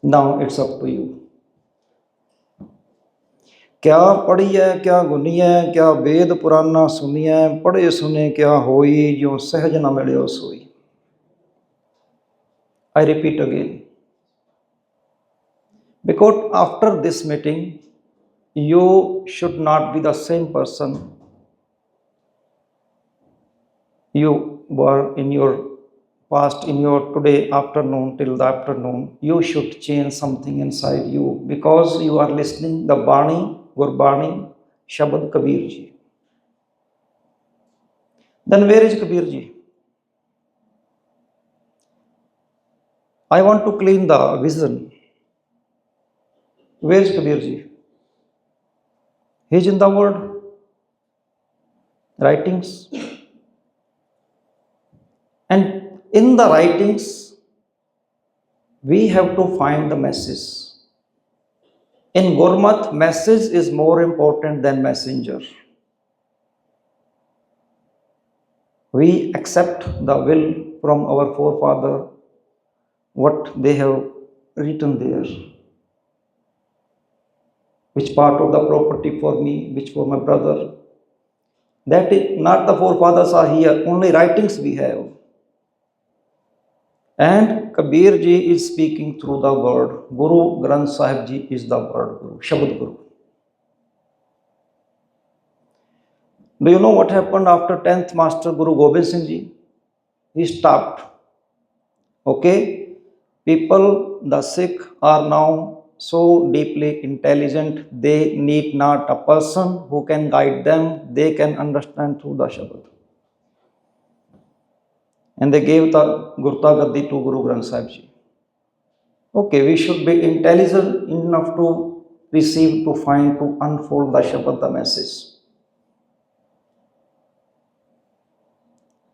Now it's up to you. क्या पढ़ी है, क्या गुनी है, क्या वेद पुराना सुनी है, पढ़े सुने क्या होई, जो सहज न मिले सोई. I repeat again. Because after this meeting, you should not be the same person you were in your past, in your today afternoon till the afternoon. You should change something inside you because you are listening the Bani, Gurbani, Shabad Kabir Ji. Then where is Kabir Ji? I want to clean the vision. Where is Kabir Ji? He is in the world, writings. And in the writings, we have to find the message. In Gurmat, message is more important than messenger. We accept the will from our forefather, what they have written there. Which part of the property for me, which for my brother. That is not the forefathers are here, only writings we have. And Kabir Ji is speaking through the word. Guru Granth Sahib Ji is the word Guru, Shabad Guru. Do you know what happened after 10th Master Guru Gobind Singh Ji? He stopped. Okay? People, the Sikh are now so deeply intelligent, they need not a person who can guide them, they can understand through the Shabad. And they gave the Gurta Gaddi to Guru Granth Sahib Ji. Okay, we should be intelligent enough to receive, to find, to unfold the Shabad, the message.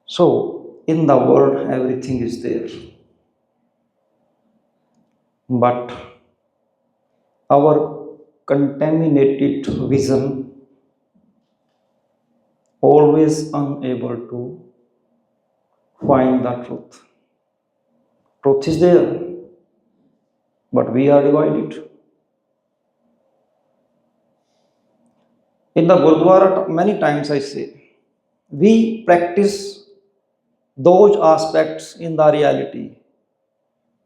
So, in the world, everything is there. But our contaminated vision always unable to find the truth. Truth is there, but we are divided. In the Gurdwara, many times I say, we practice those aspects in the reality.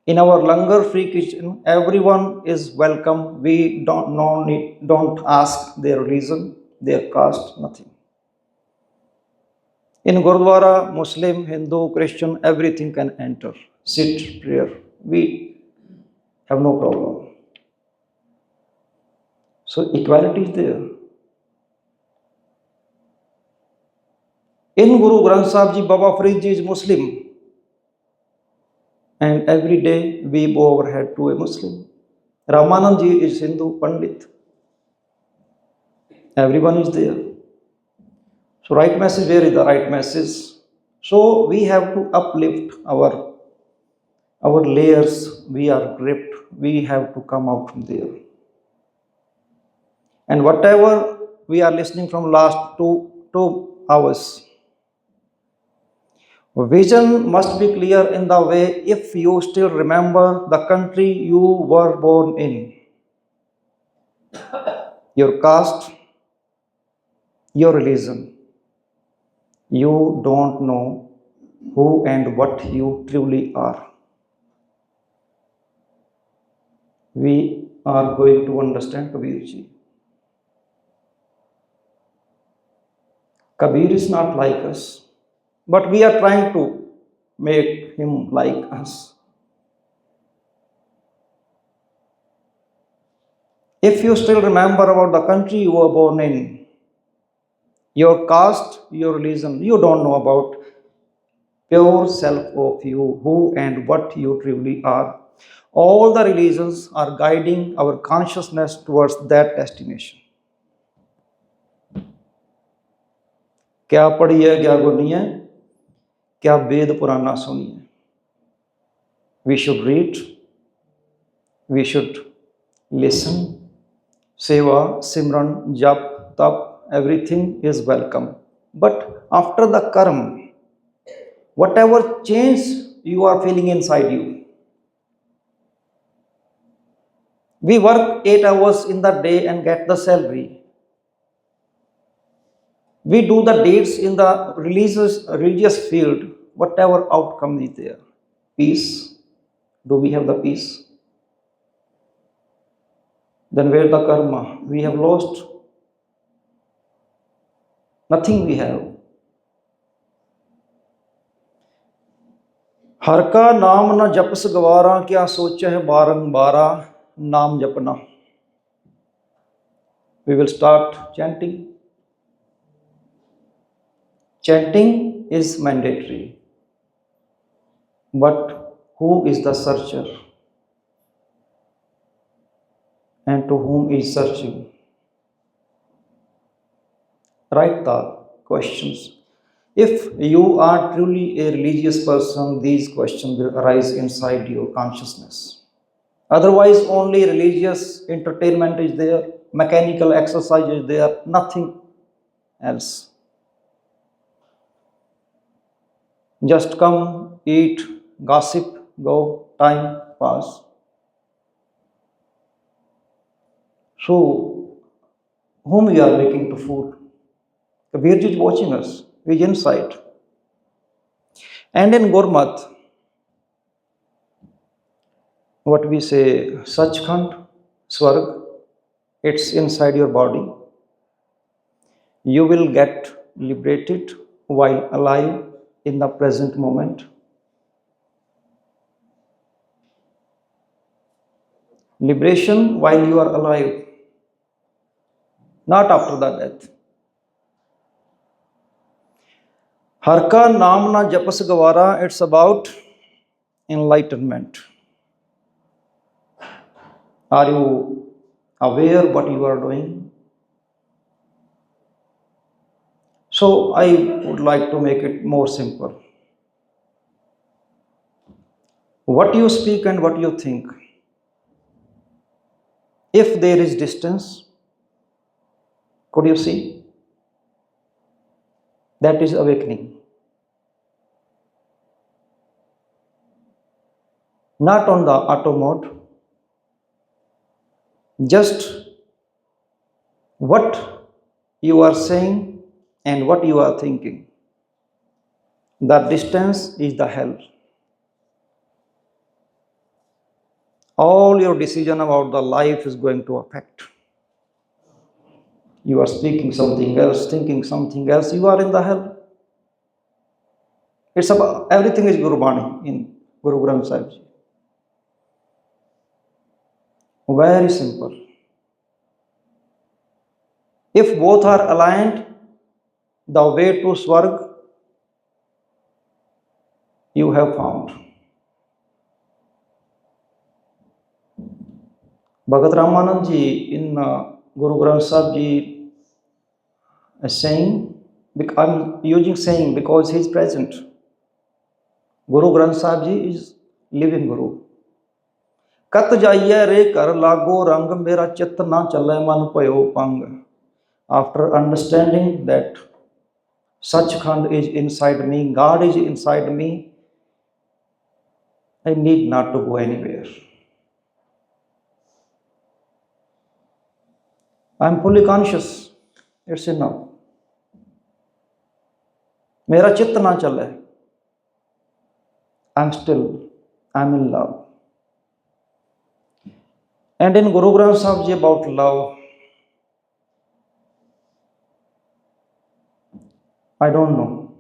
In our langar free kitchen, everyone is welcome. We don't ask their religion, their caste, nothing. In Gurdwara, Muslim, Hindu, Christian, everything can enter. Sit, prayer. We have no problem. So equality is there. In Guru Granth Sahib Ji, Baba Farid Ji is Muslim. And every day we bow our head to a Muslim. Ramanand Ji is Hindu Pandit. Everyone is there. So right message, where is the right message? So we have to uplift our layers. We are gripped. We have to come out from there. And whatever we are listening from last two hours, vision must be clear in the way if you still remember the country you were born in, your caste, your religion. You don't know who and what you truly are. We are going to understand Kabir Ji. Kabir is not like us, but we are trying to make him like us. If you still remember about the country you were born in, your caste, your religion, you don't know about pure self of you, who and what you truly are. All the religions are guiding our consciousness towards that destination. क्या पढ़ी है, क्या गुनी है, क्या वेद पुराना सुनी है. We should read, we should listen. Seva, Simran, Jap, Tap, everything is welcome. But after the karma, whatever change you are feeling inside you, we work 8 hours in the day and get the salary. We do the deeds in the religious field, whatever outcome is there. Peace. Do we have the peace? Then where the karma? We have lost. Nothing we have. हर का नाम न जपस गवारा, क्या सोच है बारंबारा नाम जपना. We will start chanting. Chanting is mandatory. But who is the searcher? And to whom is searching? Write the questions. If you are truly a religious person, these questions will arise inside your consciousness. Otherwise, only religious entertainment is there, mechanical exercise is there, nothing else. Just come, eat, gossip, go, time pass. So, whom we are making to fool? Kabir Ji is watching us. He is inside. And in Gurmat, what we say, Sachkhand, Swarg, it's inside your body. You will get liberated while alive in the present moment. Liberation while you are alive, not after the death. Har ka naam na japas gawara, it's about enlightenment. Are you aware what you are doing? So I would like to make it more simple. What you speak and what you think. If there is distance, could you see? That is awakening. Not on the auto mode, just what you are saying and what you are thinking. The distance is the hell. All your decision about the life is going to affect. You are speaking something else, thinking something else, you are in the hell. It's about everything is Guru Bani in Guru Granth Sahib Ji. Very simple. If both are aligned, the way to Swarg you have found. Bhagat Ramanand Ji in Guru Granth Sahib Ji is saying, I'm using saying because he is present. Guru Granth Sahib Ji is living Guru. Kat jaiye re kar lago rang mera chit na chale man payo pang. After understanding that Sachkhand is inside me, God is inside me, I need not to go anywhere. I am fully conscious. It's enough. Mera chit na chale. I'm still, I'm in love. And in Guru Granth Sahib Ji about love, I don't know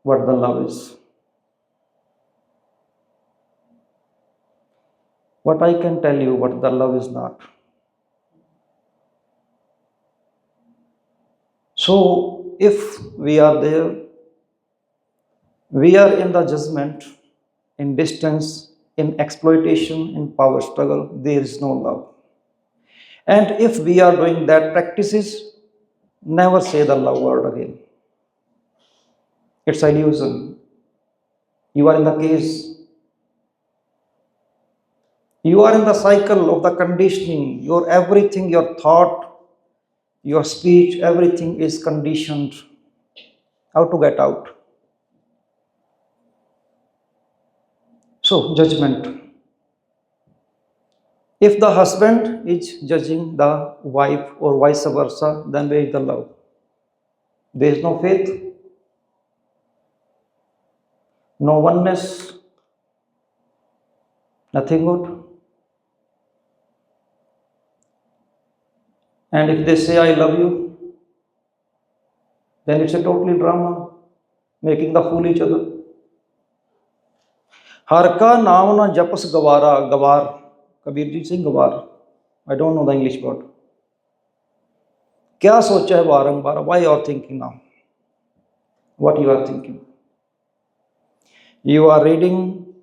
what the love is. But I can tell you what the love is not. So if we are there, we are in the judgment, in distance, in exploitation, in power struggle, there is no love. And if we are doing that practices, never say the love word again. It's illusion. You are in the case. You are in the cycle of the conditioning. Your everything, your thought, your speech, everything is conditioned. How to get out? So, judgment. If the husband is judging the wife or vice versa, then where is the love? There is no faith, no oneness, nothing good. And if they say, I love you, then it's a totally drama, making the fool each other. Har ka naam na japas gawara, gawar. Kabir ji saying gawar. I don't know the English word. क्या सोचा है बारंबार? Why you are thinking now? What you are thinking? You are reading,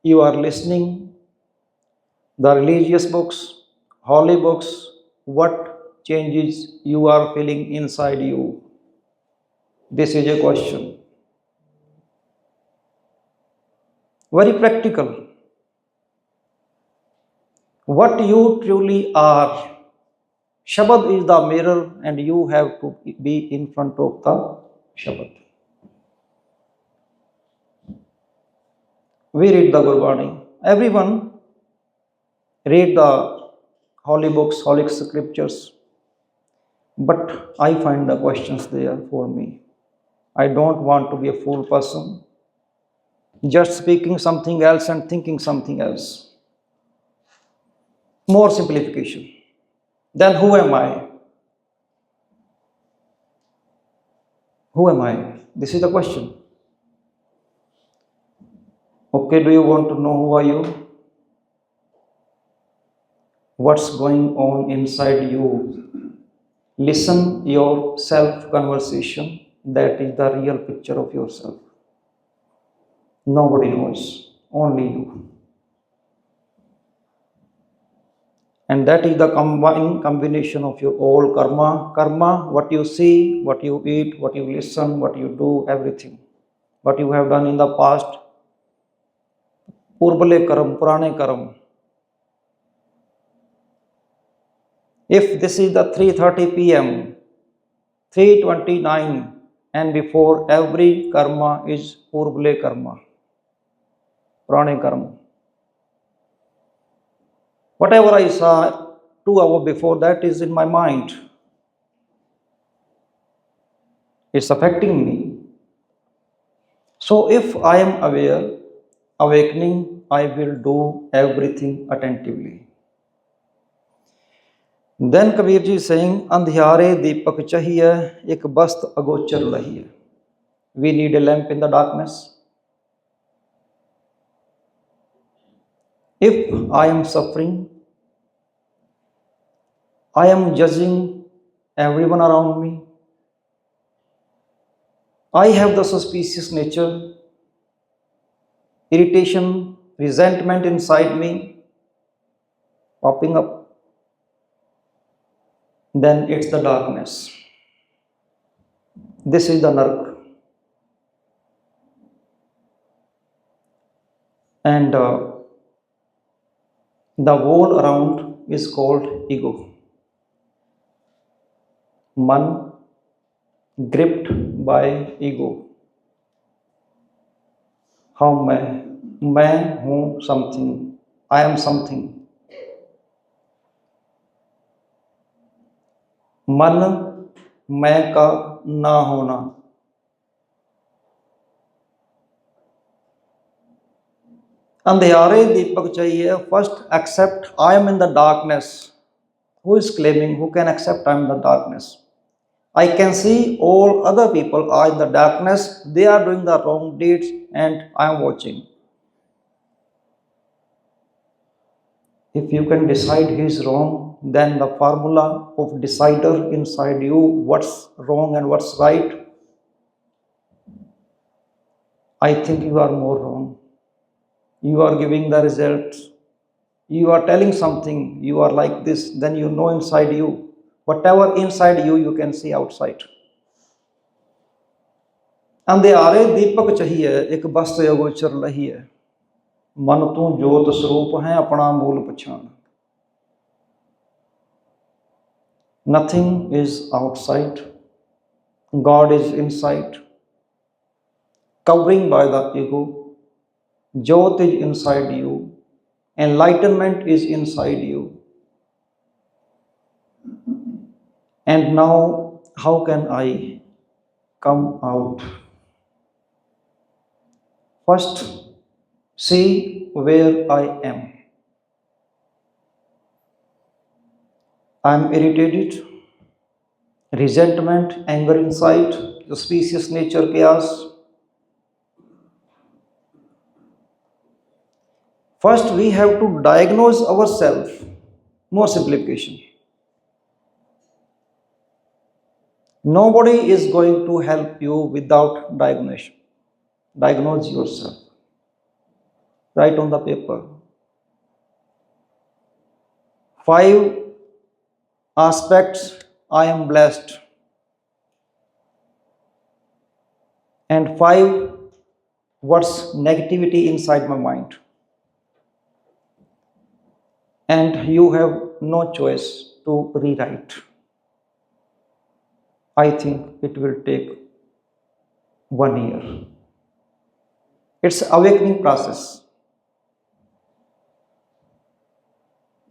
you are listening, the religious books, holy books, what changes you are feeling inside you? This is a question. Very practical. What you truly are. Shabad is the mirror and you have to be in front of the Shabad. We read the Gurbani. Everyone read the holy books, holy scriptures. But I find the questions there for me. I don't want to be a fool person, just speaking something else and thinking something else. More simplification. Then who am I? Who am I? This is the question. Okay, do you want to know who are you? what's going on inside you. Listen your self conversation. That is the real picture of yourself. Nobody knows, only you. And that is the combination of your all karma. Karma, what you see, what you eat, what you listen, what you do, everything what you have done in the past. Purbale karam, purane karam. If this is the 3:30 p.m., 3:29 and before, every karma is purbale karma, purane karma. Whatever I saw 2 hours before, that is in my mind. It's affecting me. So if I am aware, awakening, I will do everything attentively. Then Kabir ji is saying, Andhyare deepak chahiye, ek bast agochar lahiye. We need a lamp in the darkness. If I am suffering, I am judging everyone around me, I have the suspicious nature, irritation, resentment inside me popping up, then it's the darkness. This is the nark. And the wall around is called ego. Man gripped by ego. How मैं हूँ something, I am something. मन मैं का ना होना. अंधियारे दीपक चाहिए. First accept I am in the darkness. Who is claiming? Who can accept I am in the darkness? I can see all other people are in the darkness. They are doing the wrong deeds and I am watching. If you can decide he is wrong, then the formula of decider inside you, what's wrong and what's right, I think you are more wrong. You are giving the results. You are telling something, you are like this, then you know inside you. Whatever inside you, you can see outside. अंधियारे दीपक चाहिए, एक बस्त अगोचर लही है. मन तू जोत स्वरूप है, अपना मूल पहचान. Nothing is outside. God is inside. Covering by the ego. Jyot is inside you. Enlightenment is inside you. And now, how can I come out? First, see where I am. I am irritated, resentment, anger inside, suspicious nature, chaos. First, we have to diagnose ourselves. More simplification. Nobody is going to help you without diagnosis. Diagnose yourself. Write on the paper. 5 aspects I am blessed. And 5 what's negativity inside my mind. And you have no choice to rewrite. I think it will take 1 year. It's awakening process.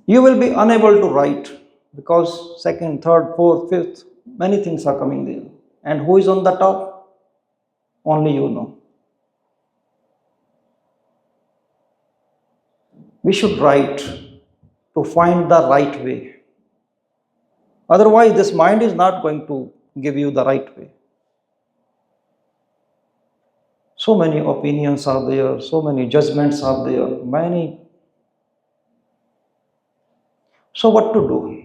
You will be unable to write because second, third, fourth, fifth, many things are coming there. And who is on the top? Only you know. We should write to find the right way. Otherwise, this mind is not going to give you the right way. So many opinions are there, so many judgments are there, many. So what to do?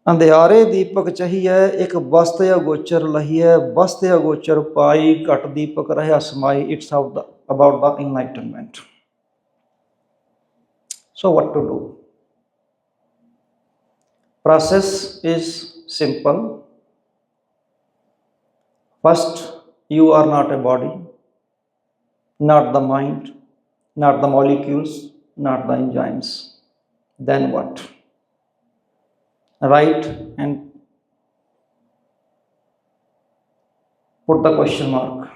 अंधियारे दीपक चाहिए एक बस्त अगोचर लहिए बस्त अगोचर पाई घट दीपक रहा समाई. It's about the enlightenment. So what to do? Process is simple. First, you are not a body, not the mind, not the molecules, not the enzymes. Then what? Write and put the question mark.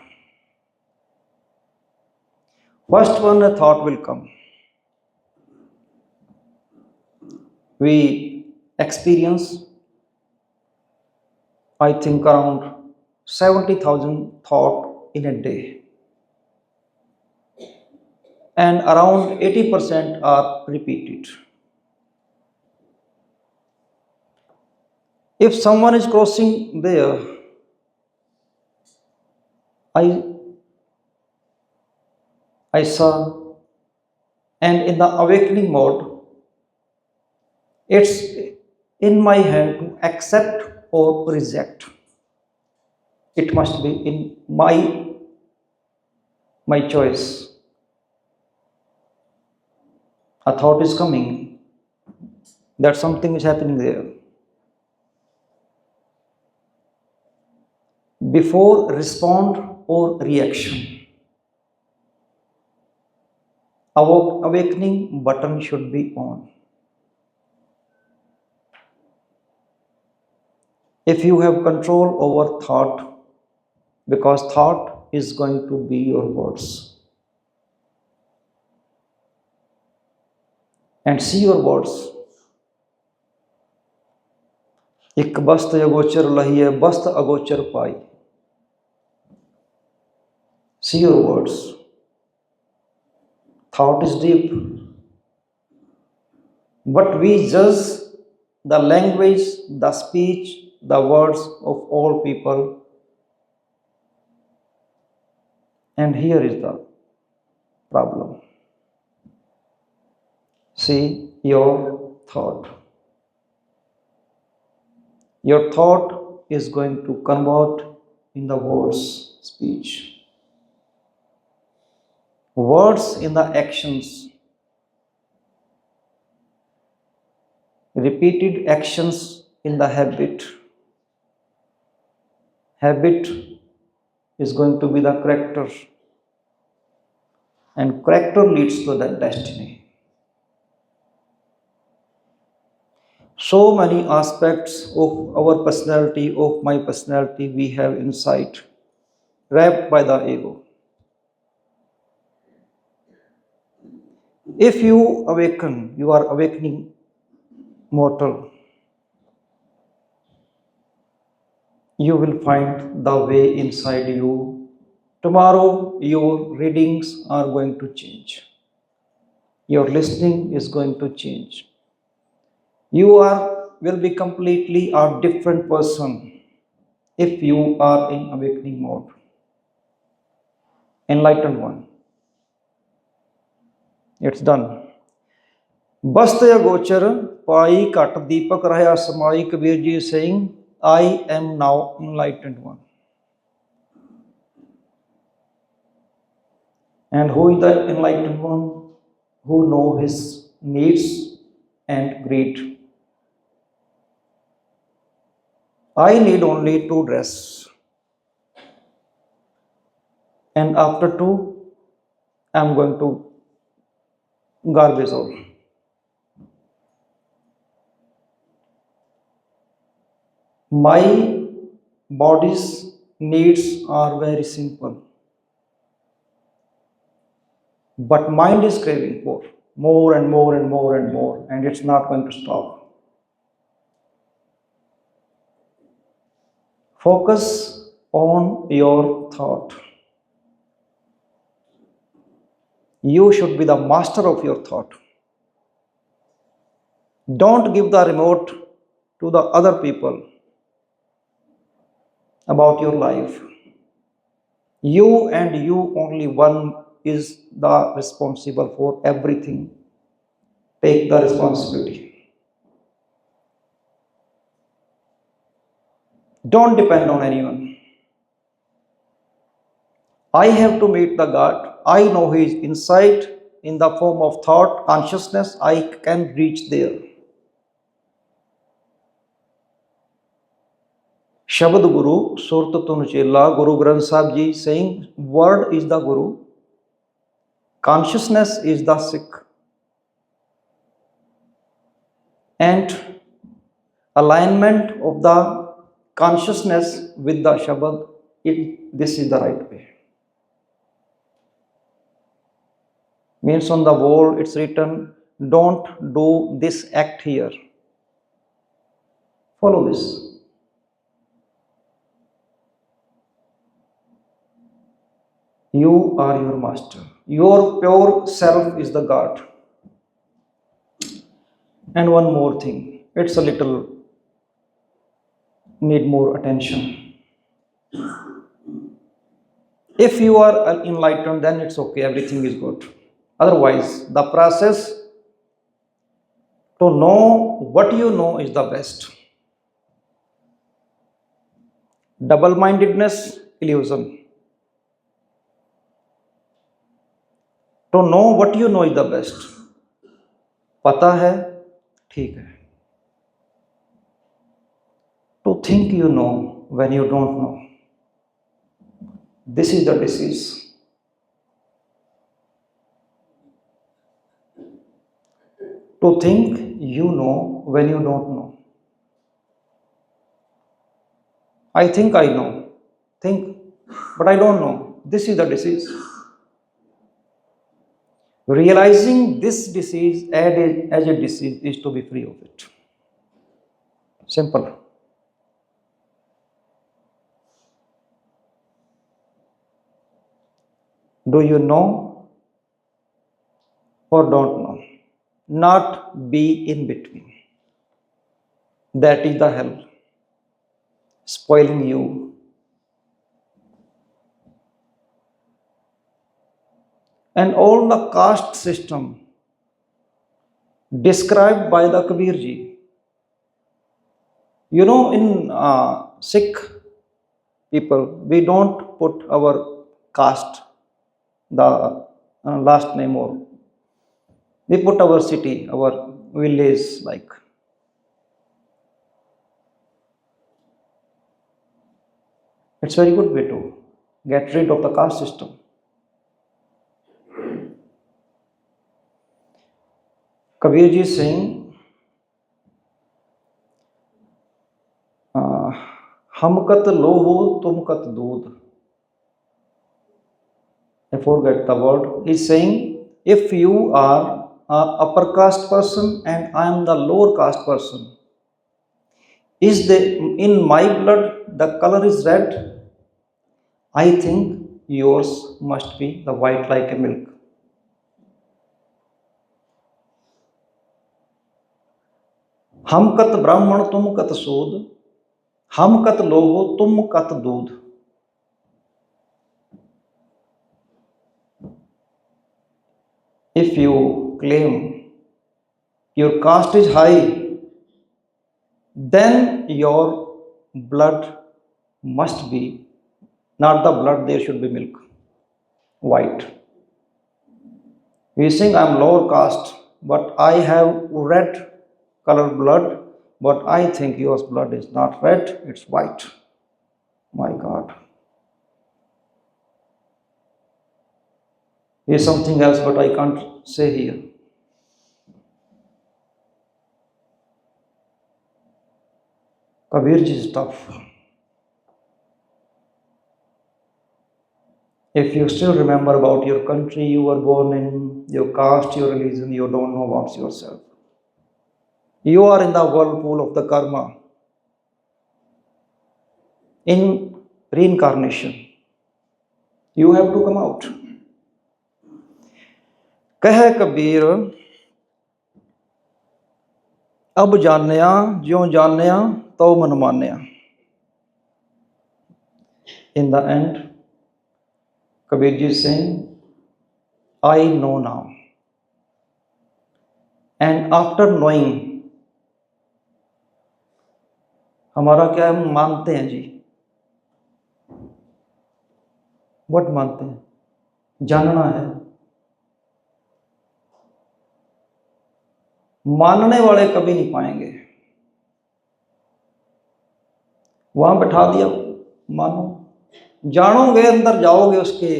First one, a thought will come. We experience, I think, around 70,000 thoughts in a day. And around 80% are repeated. If someone is crossing there, I saw, and in the awakening mode, it's in my hand to accept or reject. It must be in my choice. A thought is coming, that something is happening there. Before respond or reaction, awakening button should be on. If you have control over thought, because thought is going to be your words. And see your words. एक बस्त अगोचर लहिए बस्त अगोचर पाई. See your words. Thought is deep. But we judge the language, the speech, the words of all people. And here is the problem. See your thought. Your thought is going to convert in the words, speech. Words in the actions. Repeated actions in the habit. Habit is going to be the character. And character leads to that destiny. So many aspects of our personality, of my personality, we have inside, wrapped by the ego. If you awaken, you are awakening mortal. You will find the way inside you. Tomorrow, your readings are going to change. Your listening is going to change. You will be completely a different person if you are in awakening mode. Enlightened one. It's done. Bast agochar pai kat deepak rahya samai. Kabir ji is saying, I am now enlightened one. And who is the enlightened one? Who know his needs and greed. I need only 2 dress. And after 2, I am going to garbage all. My body's needs are very simple. But mind is craving for more and more and more and more, and it's not going to stop. Focus on your thought. You should be the master of your thought. Don't give the remote to the other people about your life. You and you only one is the responsible for everything. Take the responsibility. Don't depend on anyone. I have to meet the God. I know He is inside in the form of thought, consciousness. I can reach there. Shabad Guru, Surat Tunchela, Guru Granth Sahib Ji saying, word is the Guru, consciousness is the Sikh, and alignment of the consciousness with the Shabad, this is the right way. Means on the wall it's written, don't do this act here. Follow this. You are your master. Your pure self is the God. And one more thing, it's a little need more attention. If you are enlightened, then it's okay, everything is good. Otherwise, the process to know what you know is the best. Double mindedness, illusion. To know what you know is the best. पता है, ठीक है. To think you know when you don't know. This is the disease. To think you know when you don't know. I think I know. Think, but I don't know. This is the disease. Realizing this disease as a disease is to be free of it. Simple. Do you know or don't know? Not be in between. That is the hell. Spoiling you. And all the caste system described by the Kabir ji. You know, in Sikh people, we don't put our caste, the last name, or we put our city, our village, like. It's a very good way to get rid of the caste system. Kabir ji is saying, Hum kat loho, tum kat doodh. I forget the word. He's saying, if you are an upper caste person and I am the lower caste person, in my blood the color is red? I think yours must be the white like a milk. Hum kat brahman, tum kat sood. Hum kat loho, tum kat doodh. If you claim your caste is high, then your blood must be not the blood, there should be milk, white. You are saying I am lower caste, but I have red color blood, but I think yours blood is not red, it's white. My God. Here's something else, but I can't say here. Kabir ji is tough. If you still remember about your country you were born in, your caste, your religion, you don't know about yourself. You are in the whirlpool of the karma. In reincarnation, you have to come out. कहे कबीर अब जानिया ज्यों जानिया तो मन मानिया. In the end, Kabir ji is saying, I know now. And after knowing, हमारा क्या है, हम मानते हैं जी। व्हाट मानते हैं? जानना है। मानने वाले कभी नहीं पाएंगे। वहां बैठा दिया, मानो, जानोगे, अंदर जाओगे उसके।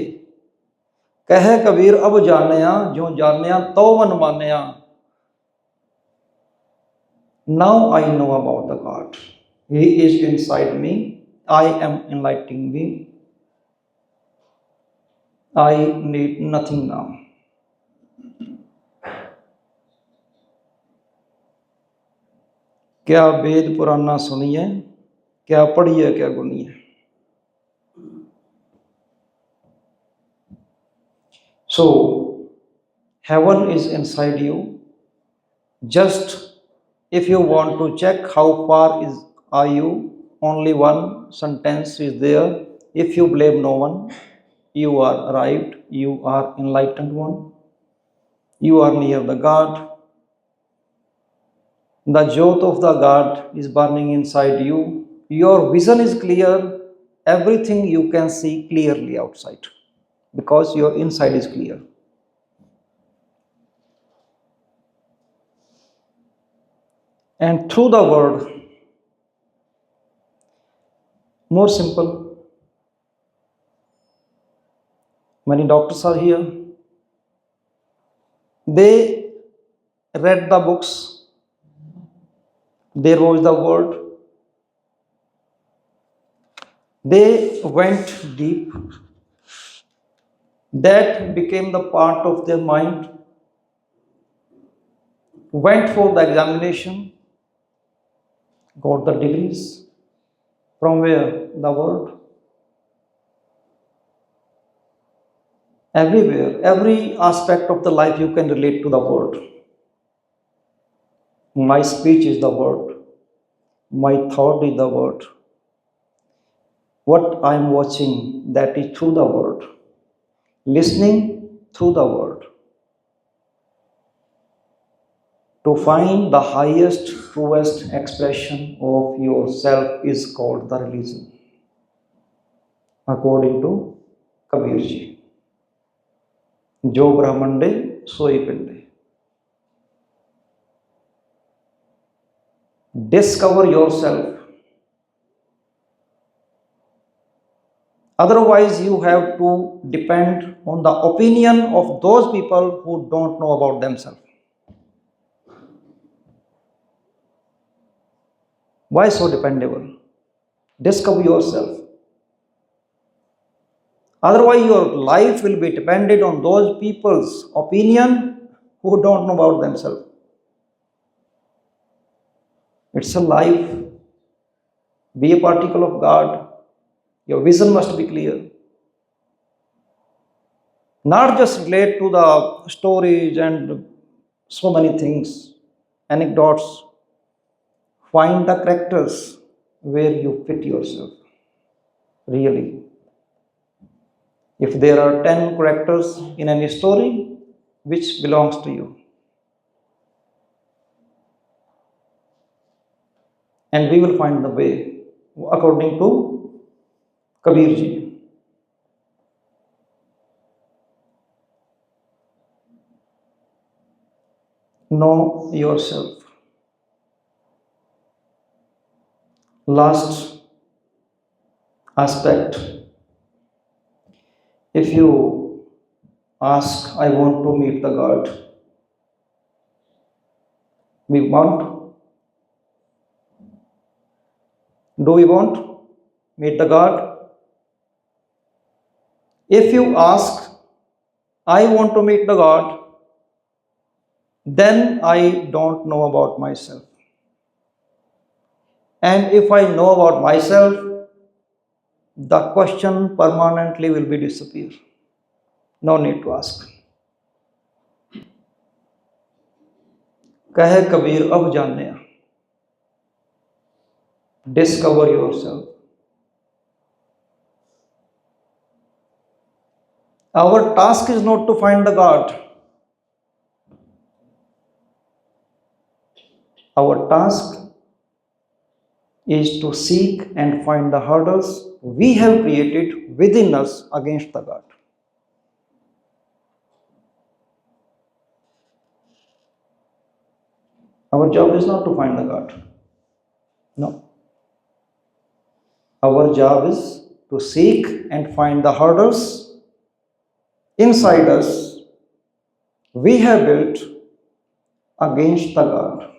कहे कबीर अब जानिया, जो जानिया तो मन मानिया। Now I know about the God, he is inside me, I am enlightening me, I need nothing now. क्या वेद पुराना सुनिए, क्या पढ़िए, क्या गुनिए। So, heaven is inside you. Just if you want to check how far are you, only one sentence is there. If you blame no one, you are arrived, you are enlightened one. You are near the God. The jyot of the God is burning inside you. Your vision is clear. Everything you can see clearly outside because your inside is clear. And through the word, more simple. Many doctors are here. They read the books, they wrote the word, they went deep. That became the part of their mind. Went for the examination, got the degrees. From where? The word. Everywhere, every aspect of the life you can relate to the word. My speech is the word. My thought is the word. What I am watching, that is through the word. Listening through the word. To find the highest, truest expression of yourself is called the religion, according to Kabir ji. जो ब्रह्मंडे सोई पिंडे. Discover yourself. Otherwise, you have to depend on the opinion of those people who don't know about themselves. Why so dependable? Discover yourself. Otherwise, your life will be dependent on those people's opinion who don't know about themselves. It's a life. Be a particle of God. Your vision must be clear. Not just relate to the stories and so many things, anecdotes. Find the characters where you fit yourself. Really. If there are 10 characters in any story, which belongs to you? And we will find the way according to Kabir ji. Know yourself. Last aspect. If you ask, I want to meet the God, we want? Do we want? Meet the God? If you ask, I want to meet the God, then I don't know about myself. And if I know about myself, the question permanently will be disappear. No need to ask. कहे कबीर अब जानिया. Discover yourself. Our task is not to find the God. Our task is to seek and find the hurdles we have created within us against the God. Our job is not to find the God. No. Our job is to seek and find the hurdles inside us we have built against the God.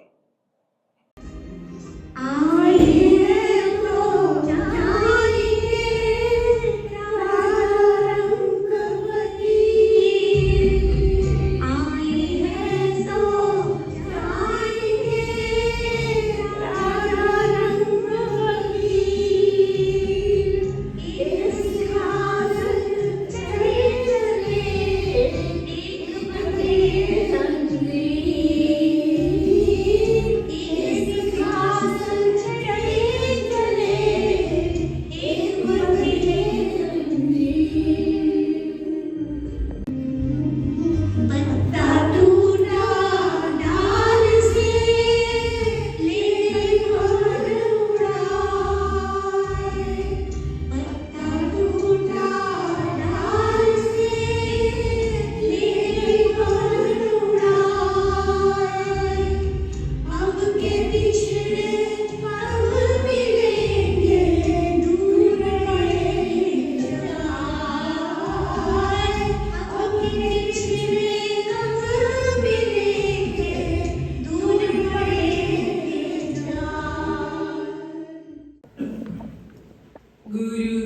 Guru